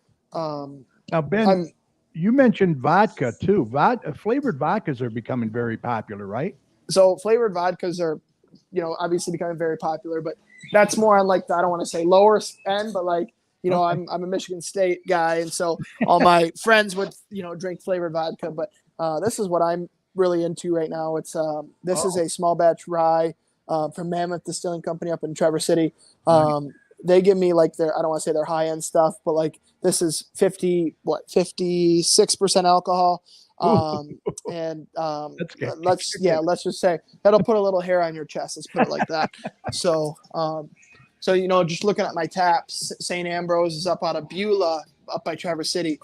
Now, Ben, you mentioned vodka too. Flavored vodkas are becoming very popular, right? So flavored vodkas are, obviously becoming very popular, but that's more on like I don't want to say lower end, but like, I'm a Michigan State guy, and so all my friends would, drink flavored vodka. But this is what I'm really into right now. It's this is a small batch rye from Mammoth Distilling Company up in Traverse City. They give me like I don't want to say their high end stuff, but like this is 56% alcohol. And let's just say that'll put a little hair on your chest. Let's put it like that. So just looking at my taps, St. Ambrose is up out of Beulah, up by Traverse City.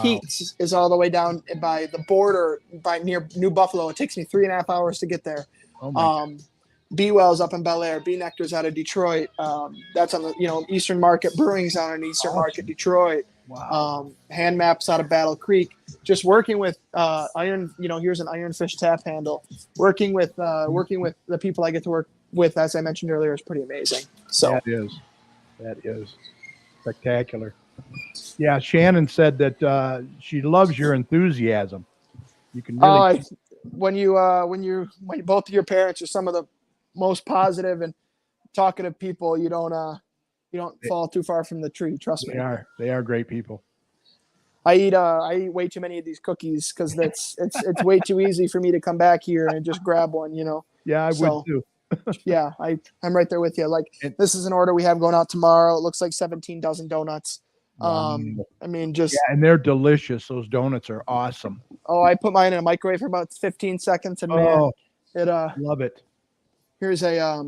Pete's is all the way down by the border, by near New Buffalo. It takes me 3.5 hours to get there. B Wells up in Bel Air, B Nectar's out of Detroit. That's on the Eastern Market. Brewing's out in Eastern Market, Detroit. Wow. Hand Maps out of Battle Creek. Just working with Iron. Here's an Ironfish tap handle. Working with the people I get to work with, as I mentioned earlier, is pretty amazing. So that is spectacular. Yeah, Shannon said that she loves your enthusiasm. You can really when both of your parents are some of the most positive and talkative people, you don't fall too far from the tree. Trust me. They are great people. I eat way too many of these cookies because it's way too easy for me to come back here and just grab one. Yeah, I would too. Yeah, I'm right there with you. Like, And- this is an order we have going out tomorrow. It looks like 17 dozen donuts. Wow. I mean, just Yeah, and they're delicious. Those donuts are awesome. I put mine in a microwave for about 15 seconds, and man, Oh, it love it. here's a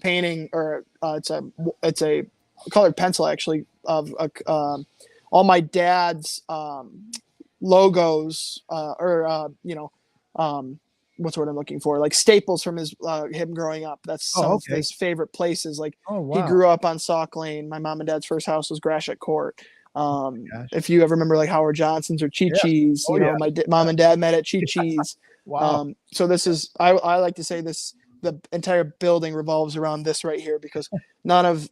painting, or it's a colored pencil actually of all my dad's logos, what's the word I'm looking for, like staples from his him growing up. That's some of his favorite places. Like, Oh, he wow. grew up on Sauk Lane. My mom and dad's first house was Gratiot Court. Gosh. If you ever remember, like, Howard Johnson's or Chi Chi's, Oh, yeah. my mom and dad met at Chi Chi's. Wow. So this is, I like to say this, the entire building revolves around this right here, because none of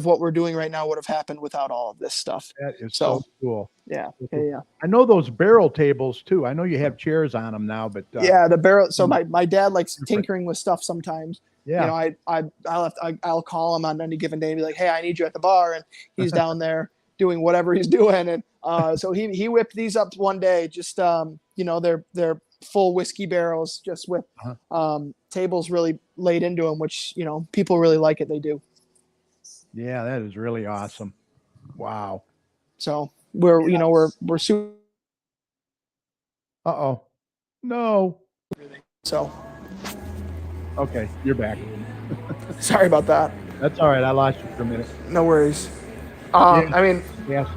what we're doing right now would have happened without all of this stuff. That is so cool. Yeah. I know those barrel tables too. I know you have chairs on them now, but Yeah, the barrel. So my dad likes tinkering with stuff sometimes. yeah. I'll call him on any given day and be like, hey, I need you at the bar, and he's down there doing whatever he's doing. And so he whipped these up one day. Just they're full whiskey barrels, just with tables really laid into them, which people really like it. They do. Yeah, that is really awesome. Wow. So we're super. Uh-oh. No. So Okay, you're back. sorry about that. That's all right. I lost you for a minute. No worries. Yeah. I mean, Yes.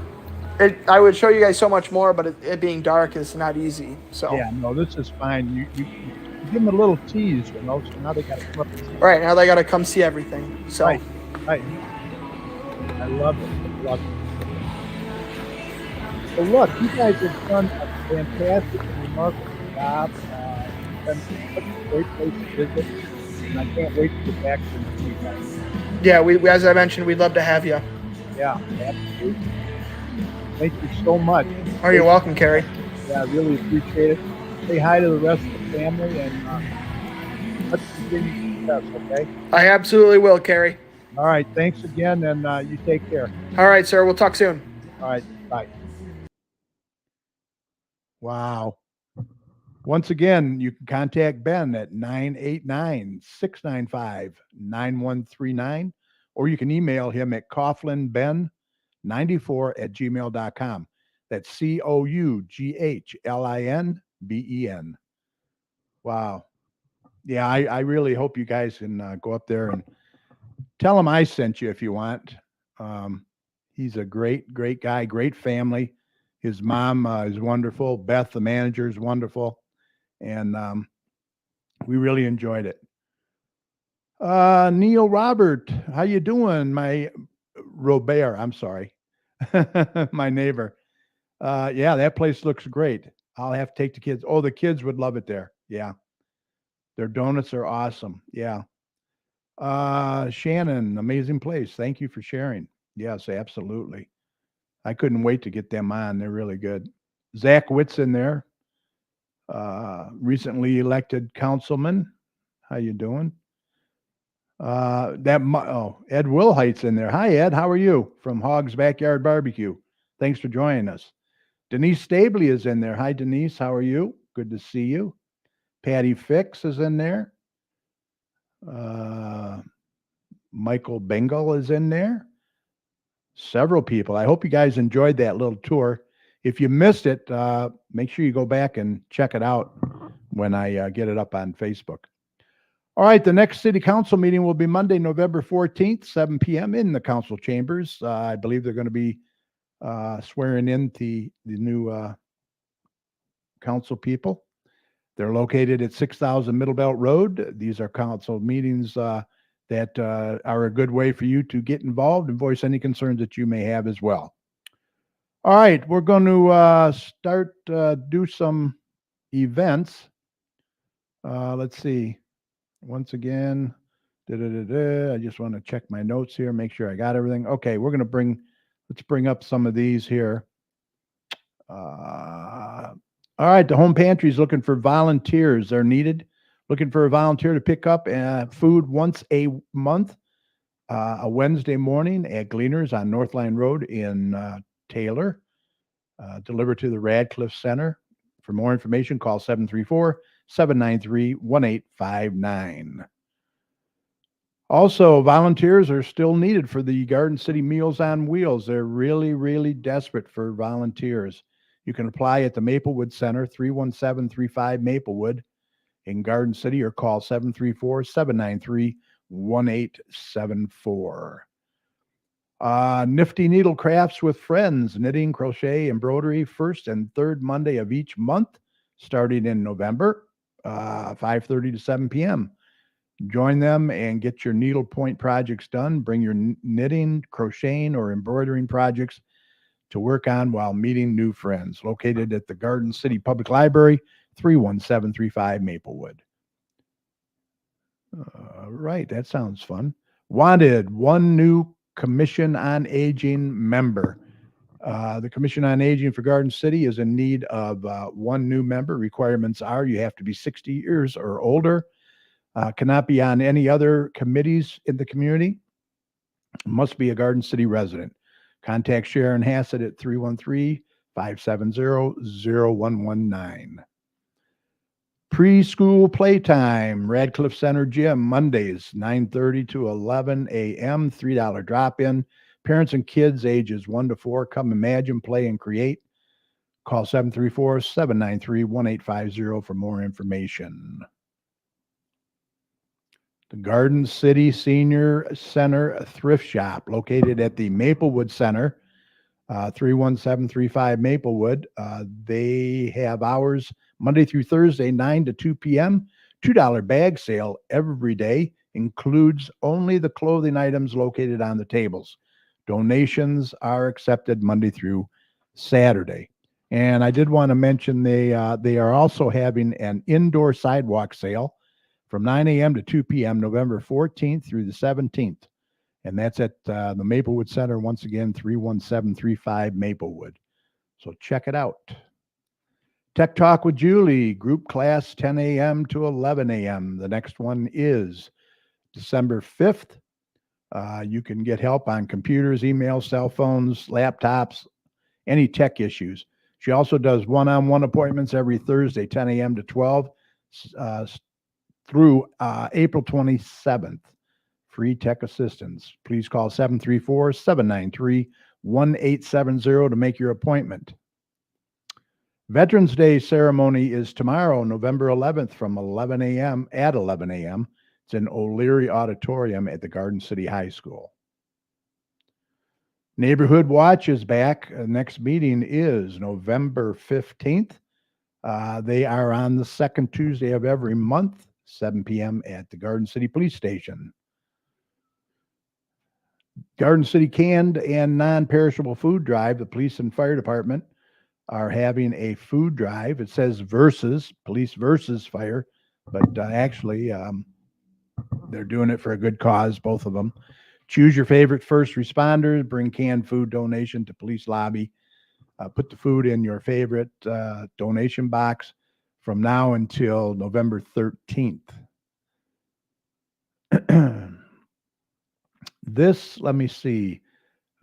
I would show you guys so much more, but it being dark is not easy. So Yeah, no, this is fine. You give them a little tease, so now they got to come up and see. Right now they got to come see everything. So Right. I love it. Well, look, you guys have done a fantastic and remarkable job. It's been such a great place to visit, and I can't wait to get back to you guys. yeah, we as I mentioned, we'd love to have you. Yeah, absolutely. Thank you so much. Oh, you're welcome, Carrie. Yeah, I really appreciate it. Say hi to the rest of the family, and let's continue success, okay? I absolutely will, Carrie. All right, thanks again, and you take care. All right, sir. We'll talk soon. All right, bye. Wow. Once again, you can contact Ben at 989-695-9139, or you can email him at coughlinben94@gmail.com. That's COUGHLINBEN. Wow. Yeah, I really hope you guys can go up there and tell him I sent you if you want. He's a great, great guy, great family. His mom is wonderful. Beth, the manager, is wonderful. And we really enjoyed it. Neil Robert, how you doing? My Robert, I'm sorry. My neighbor. Yeah, that place looks great. I'll have to take the kids. Oh, the kids would love it there. Yeah. Their donuts are awesome. Yeah. Shannon, amazing place. Thank you for sharing. Yes, absolutely. I couldn't wait to get them on. They're really good. Zach Witt's in there. Recently elected councilman. How you doing? Ed Wilhite's in there. Hi, Ed. How are you? From Hogg's Backyard Barbecue. Thanks for joining us. Denise Stabley is in there. Hi, Denise. How are you? Good to see you. Patty Fix is in there. Michael Bengal is in there. Several people. I hope you guys enjoyed that little tour. If you missed it, make sure you go back and check it out when I get it up on Facebook. All right, the next city council meeting will be Monday, November 14th, 7 p.m. in the council chambers. I believe they're going to be swearing in the new council people. They're located at 6,000 Middle Belt Road. These are council meetings that are a good way for you to get involved and voice any concerns that you may have as well. All right, we're going to start do some events. Let's see. Once again, I just want to check my notes here, make sure I got everything. Okay, we're going to let's bring up some of these here. All right, the home pantry is looking for volunteers. They're needed. Looking for a volunteer to pick up food once a month, a Wednesday morning at Gleaners on Northline Road in Taylor. Delivered to the Radcliffe Center. For more information, call 734-793-1859. Also, volunteers are still needed for the Garden City Meals on Wheels. They're really, really desperate for volunteers. You can apply at the Maplewood Center, 31735 Maplewood in Garden City, or call 734-793-1874. Nifty Needle Crafts with Friends, knitting, crochet, embroidery, first and third Monday of each month, starting in November, 5:30 to 7 p.m. Join them and get your needlepoint projects done. Bring your knitting, crocheting, or embroidering projects to work on while meeting new friends. Located at the Garden City Public Library, 31735 Maplewood. Right, that sounds fun. Wanted, one new Commission on Aging member. The Commission on Aging for Garden City is in need of one new member. Requirements are you have to be 60 years or older, cannot be on any other committees in the community, must be a Garden City resident. Contact Sharon Hassett at 313-570-0119. Preschool playtime, Radcliffe Center Gym, Mondays, 9:30 to 11 a.m., $3 drop-in. Parents and kids ages 1 to 4, come imagine, play, and create. Call 734-793-1850 for more information. The Garden City Senior Center Thrift Shop, located at the Maplewood Center, 31735 Maplewood. They have hours Monday through Thursday, 9 to 2 p.m. $2 bag sale every day, includes only the clothing items located on the tables. Donations are accepted Monday through Saturday. And I did want to mention they are also having an indoor sidewalk sale from 9 a.m. to 2 p.m. November 14th through the 17th. And that's at the Maplewood Center, once again, 31735 Maplewood. So check it out. Tech Talk with Julie, group class 10 a.m. to 11 a.m. The next one is December 5th. You can get help on computers, emails, cell phones, laptops, any tech issues. She also does one-on-one appointments every Thursday, 10 a.m. to 12 through April 27th. Free tech assistance. Please call 734-793-1870 to make your appointment. Veterans Day ceremony is tomorrow, November 11th from 11 a.m. at 11 a.m. It's in O'Leary Auditorium at the Garden City High School. Neighborhood Watch is back. Next meeting is November 15th. They are on the second Tuesday of every month, 7 p.m. at the Garden City Police Station. Garden City Canned and Non-Perishable Food Drive, the police and fire department are having a food drive. It says versus, police versus fire, but actually they're doing it for a good cause, both of them. Choose your favorite first responders, bring canned food donation to police lobby. Put the food in your favorite donation box from now until November 13th. This, let me see.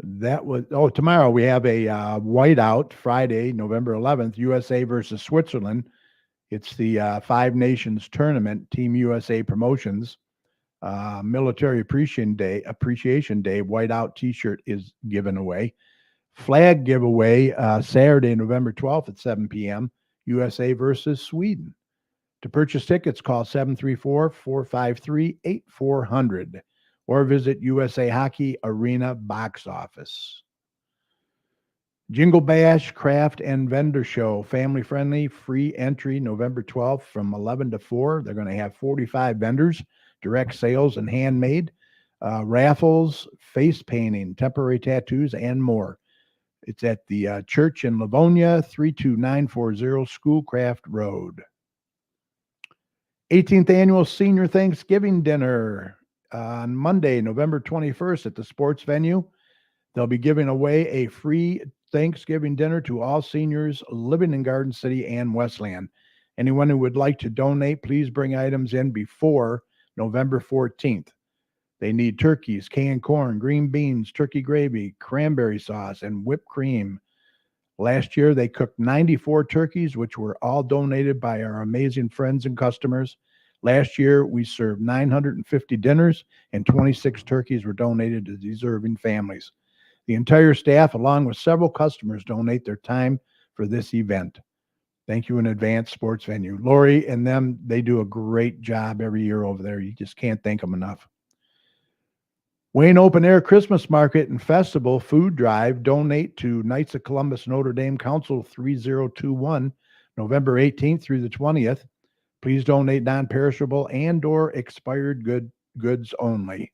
That was, tomorrow we have a whiteout, Friday, November 11th, USA versus Switzerland. It's the Five Nations Tournament, Team USA Promotions. Military Appreciation Day, whiteout t-shirt is given away. Flag giveaway Saturday, November 12th at 7 p.m., USA versus Sweden. To purchase tickets, call 734-453-8400 or visit USA Hockey Arena box office. Jingle Bash Craft and Vendor Show, family friendly, free entry November 12th from 11 to 4. They're going to have 45 vendors, direct sales and handmade, raffles, face painting, temporary tattoos, and more. It's at the church in Livonia, 32940 Schoolcraft Road. 18th Annual Senior Thanksgiving Dinner on Monday, November 21st at the sports venue. They'll be giving away a free Thanksgiving dinner to all seniors living in Garden City and Westland. Anyone who would like to donate, please bring items in before November 14th. They need turkeys, canned corn, green beans, turkey gravy, cranberry sauce, and whipped cream. Last year, they cooked 94 turkeys, which were all donated by our amazing friends and customers. Last year, we served 950 dinners and 26 turkeys were donated to deserving families. The entire staff, along with several customers, donate their time for this event. Thank you in advance, Sports Venue. Lori and them, they do a great job every year over there. You just can't thank them enough. Wayne Open Air Christmas Market and Festival Food Drive. Donate to Knights of Columbus Notre Dame Council 3021, November 18th through the 20th. Please donate non-perishable and or expired goods only.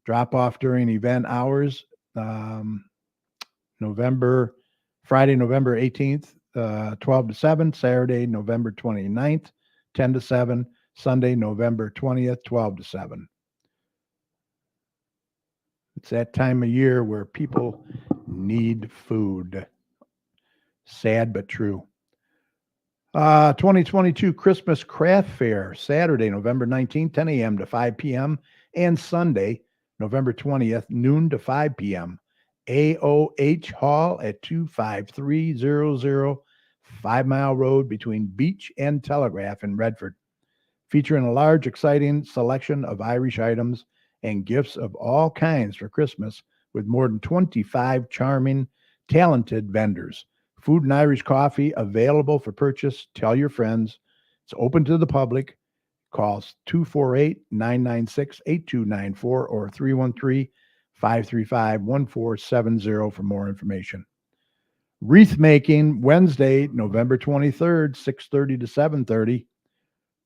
Drop off during event hours. Friday, November 18th, 12 to 7, Saturday, November 29th, 10 to 7, Sunday, November 20th, 12 to 7. It's that time of year where people need food. Sad but true. 2022 Christmas Craft Fair, Saturday, November 19th, 10 a.m. to 5 p.m. and Sunday, November 20th, noon to 5 p.m. AOH Hall at 25300 5 Mile Road between Beach and Telegraph in Redford. Featuring a large, exciting selection of Irish items and gifts of all kinds for Christmas with more than 25 charming, talented vendors. Food and Irish coffee available for purchase. Tell your friends. It's open to the public. Call 248-996-8294 or 313-535-1470 for more information. Wreath making Wednesday, November 23rd, 6:30 to 7:30.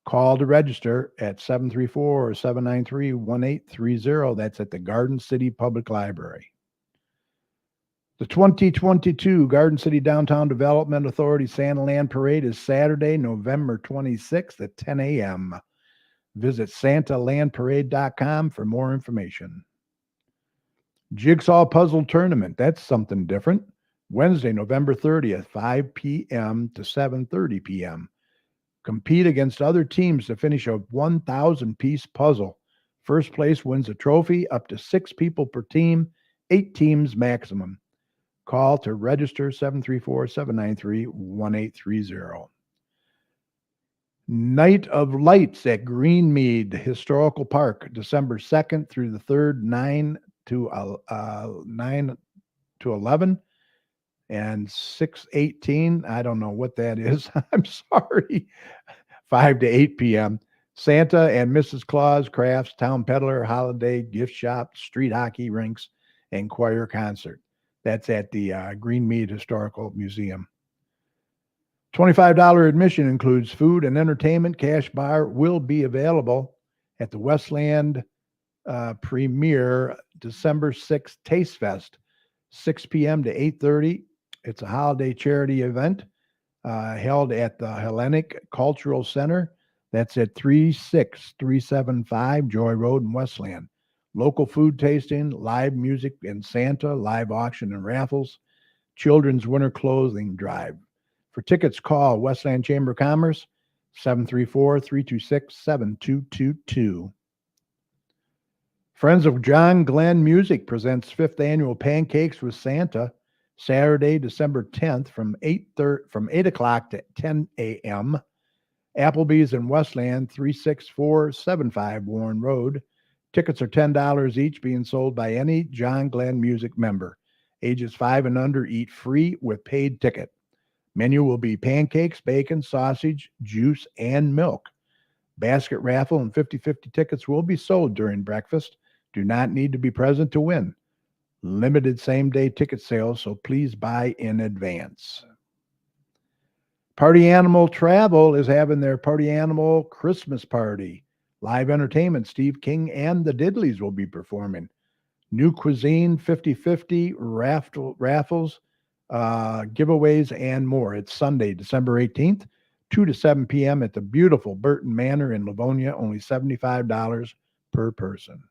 Call to register at 734-793-1830. That's at the Garden City Public Library. The 2022 Garden City Downtown Development Authority Santa Land Parade is Saturday, November 26th at 10 a.m. Visit santalandparade.com for more information. Jigsaw Puzzle Tournament, that's something different. Wednesday, November 30th, 5 p.m. to 7:30 p.m. Compete against other teams to finish a 1,000-piece puzzle. First place wins a trophy, up to 6 people per team, 8 teams maximum. Call to register 734-793-1830. Night of Lights at Greenmead Historical Park, December 2nd through the 3rd, 9 to 11 and 6:18. I don't know what that is. I'm sorry. 5 to 8 p.m. Santa and Mrs. Claus, crafts, town peddler, holiday, gift shop, street hockey rinks, and choir concert. That's at the Greenmead Historical Museum. $25 admission includes food and entertainment. Cash bar will be available at the Westland Premier December 6th Taste Fest, 6 p.m. to 8:30. It's a holiday charity event held at the Hellenic Cultural Center. That's at 36375 Joy Road in Westland. Local food tasting, live music and Santa, live auction and raffles, children's winter clothing drive. For tickets, call Westland Chamber of Commerce, 734-326-7222. Friends of John Glenn Music presents 5th Annual Pancakes with Santa, Saturday, December 10th from 8 o'clock to 10 a.m. Applebee's in Westland, 36475 Warren Road. Tickets are $10 each, being sold by any John Glenn Music member. Ages 5 and under eat free with paid ticket. Menu will be pancakes, bacon, sausage, juice, and milk. Basket raffle and 50/50 tickets will be sold during breakfast. Do not need to be present to win. Limited same-day ticket sales, so please buy in advance. Party Animal Travel is having their Party Animal Christmas party. Live entertainment, Steve King and the Diddleys will be performing. New cuisine, 50/50, raffles, giveaways, and more. It's Sunday, December 18th, 2 to 7 p.m. at the beautiful Burton Manor in Livonia, only $75 per person.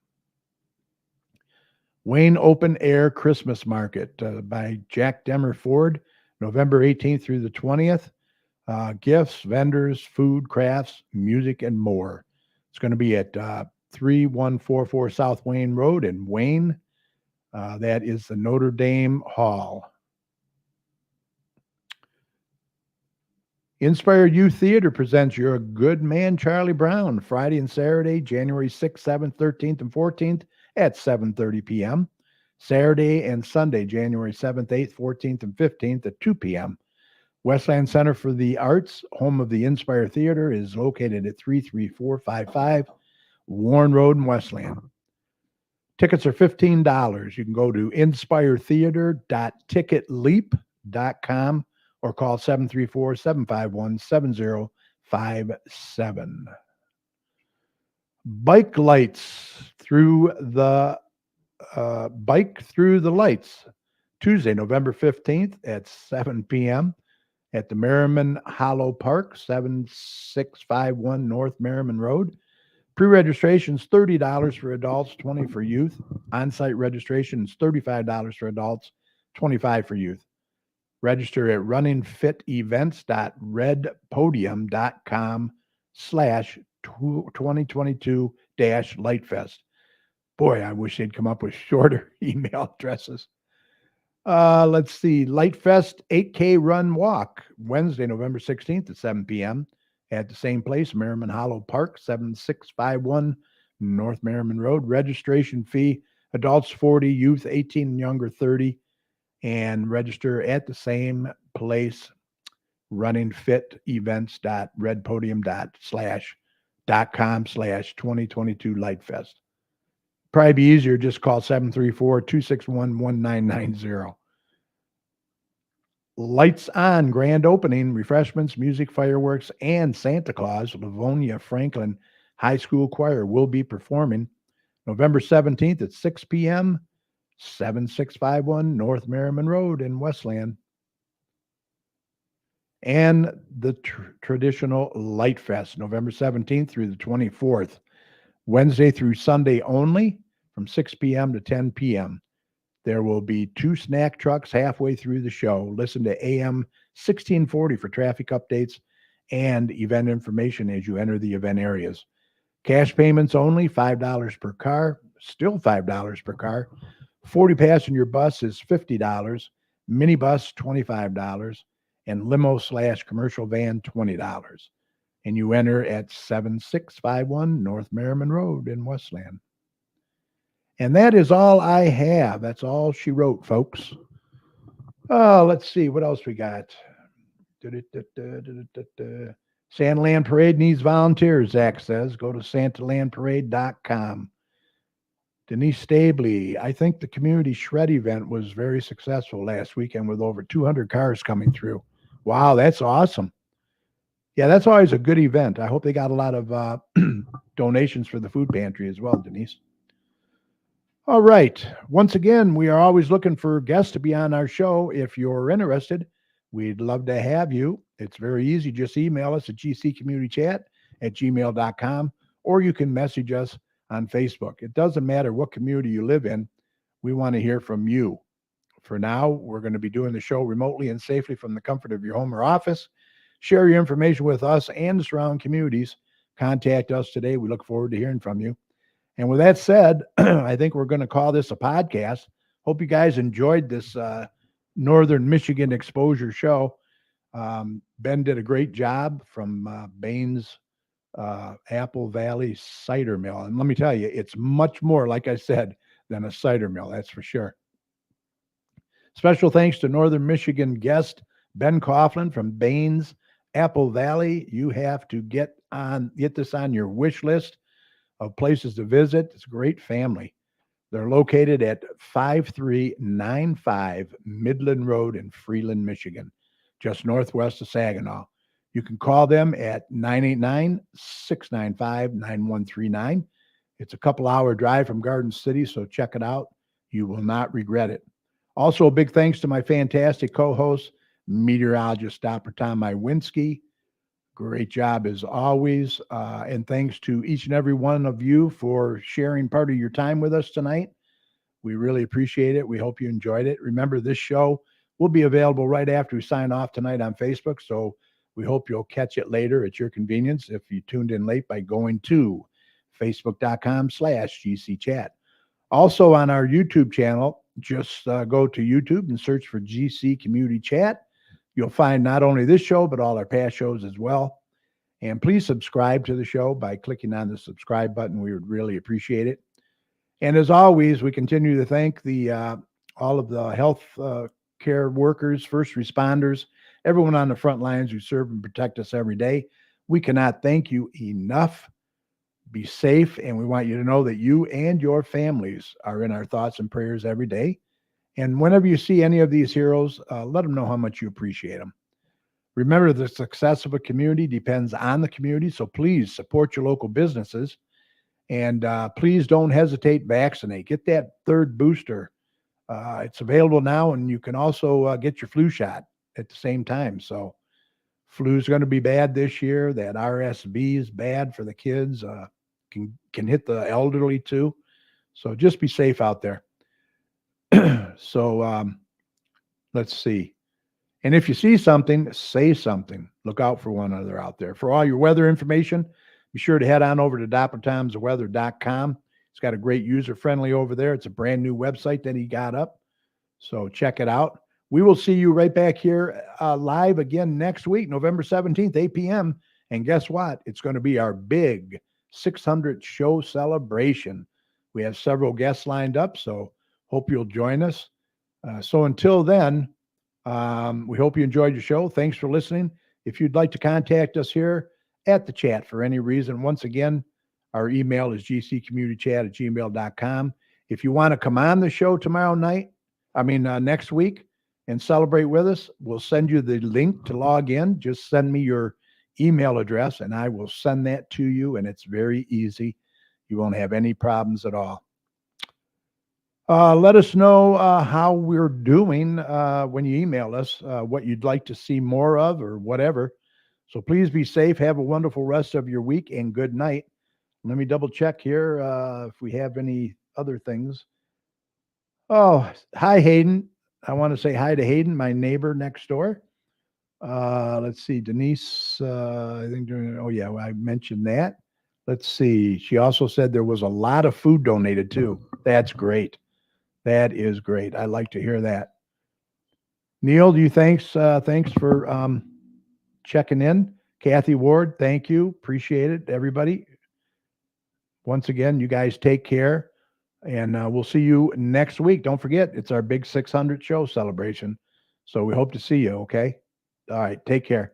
Wayne Open Air Christmas Market by Jack Demmer Ford, November 18th through the 20th. Gifts, vendors, food, crafts, music, and more. It's going to be at 3144 South Wayne Road in Wayne. That is the Notre Dame Hall. Inspire Youth Theater presents Your Good Man, Charlie Brown, Friday and Saturday, January 6th, 7th, 13th, and 14th at 7:30 p.m. Saturday and Sunday, January 7th, 8th, 14th, and 15th at 2 p.m. Westland Center for the Arts, home of the Inspire Theater, is located at 33455 Warren Road in Westland. Tickets are $15. You can go to inspiretheater.ticketleap.com or call 734-751-7057. Bike lights through the Bike Through the Lights, Tuesday, November 15th at 7 p.m. at the Merriman Hollow Park, 7651 North Merriman Road. Pre-registration is $30 for adults, $20 for youth. On-site registration is $35 for adults, $25 for youth. Register at runningfitevents.redpodium.com/2022-Lightfest. Boy, I wish they'd come up with shorter email addresses. Let's see. Lightfest 8K Run Walk, Wednesday, November 16th at 7 p.m. at the same place, Merriman Hollow Park, 7651 North Merriman Road. Registration fee, adults 40, youth 18 and younger 30, and register at the same place, runningfitevents.redpodium.com/2022-Lightfest. Probably be easier, just call 734-261-1990. Lights On grand opening, refreshments, music, fireworks, and Santa Claus. Livonia Franklin High School Choir will be performing November 17th at 6 p.m., 7651 North Merriman Road in Westland. And the traditional Light Fest, November 17th through the 24th, Wednesday through Sunday only, from 6 p.m. to 10 p.m. There will be 2 snack trucks halfway through the show. Listen to AM 1640 for traffic updates and event information as you enter the event areas. Cash payments only, $5 per car, still $5 per car. 40 passenger bus is $50, minibus $25, and limo/commercial van $20. And you enter at 7651 North Merriman Road in Westland. And that is all I have. That's all she wrote, folks. Let's see. What else we got? Santaland Parade needs volunteers, Zach says. Go to santalandparade.com. Denise Stabley, I think the community shred event was very successful last weekend with over 200 cars coming through. Wow, that's awesome. Yeah, that's always a good event. I hope they got a lot of donations for the food pantry as well, Denise. All right. Once again, we are always looking for guests to be on our show. If you're interested, we'd love to have you. It's very easy. Just email us at gccommunitychat@gmail.com, or you can message us on Facebook. It doesn't matter what community you live in. We want to hear from you. For now, we're going to be doing the show remotely and safely from the comfort of your home or office. Share your information with us and the surrounding communities. Contact us today. We look forward to hearing from you. And with that said, I think we're going to call this a podcast. Hope you guys enjoyed this Northern Michigan Exposure show. Ben did a great job from Baines Apple Valley Cider Mill. And let me tell you, it's much more, like I said, than a cider mill, that's for sure. Special thanks to Northern Michigan guest Ben Coughlin from Baines Apple Valley. You have to get this on your wish list of places to visit. It's a great family. They're located at 5395 Midland Road in Freeland, Michigan, just northwest of Saginaw. You can call them at 989-695-9139. It's a couple-hour drive from Garden City, so check it out. You will not regret it. Also, a big thanks to my fantastic co-host, meteorologist Dr. Tom Iwinski. Great job as always. And thanks to each and every one of you for sharing part of your time with us tonight. We really appreciate it. We hope you enjoyed it. Remember, this show will be available right after we sign off tonight on Facebook. So we hope you'll catch it later at your convenience if you tuned in late by going to facebook.com/GCChat. Also on our YouTube channel, just go to YouTube and search for GC Community Chat. You'll find not only this show, but all our past shows as well. And please subscribe to the show by clicking on the subscribe button. We would really appreciate it. And as always, we continue to thank all of the health care workers, first responders, everyone on the front lines who serve and protect us every day. We cannot thank you enough. Be safe, and we want you to know that you and your families are in our thoughts and prayers every day. And whenever you see any of these heroes, let them know how much you appreciate them. Remember, the success of a community depends on the community, so please support your local businesses. And please don't hesitate, vaccinate. Get that third booster. It's available now, and you can also get your flu shot at the same time. So flu's going to be bad this year. That RSV is bad for the kids. Can hit the elderly too. So just be safe out there. So let's see. And if you see something, say something. Look out for one another out there. For all your weather information, be sure to head on over to dappertomsweather.com. It's got a great user-friendly over there. It's a brand new website that he got up. So check it out. We will see you right back here live again next week, November 17th, 8 p.m. And guess what? It's going to be our big 600th show celebration. We have several guests lined up, so hope you'll join us. So until then, we hope you enjoyed your show. Thanks for listening. If you'd like to contact us here at the chat for any reason, once again, our email is gccommunitychat@gmail.com. If you want to come on the show next week and celebrate with us, we'll send you the link to log in. Just send me your email address and I will send that to you, and it's very easy. You won't have any problems at all. Let us know how we're doing when you email us, what you'd like to see more of or whatever. So please be safe. Have a wonderful rest of your week and good night. Let me double check here if we have any other things. Oh, hi, Hayden. I want to say hi to Hayden, my neighbor next door. Let's see, Denise, I think, I mentioned that. Let's see. She also said there was a lot of food donated too. That's great. That is great. I like to hear that. Neil, thanks for checking in. Kathy Ward, thank you. Appreciate it, everybody. Once again, you guys take care, and we'll see you next week. Don't forget, it's our big 600 show celebration. So we hope to see you, okay? All right, take care.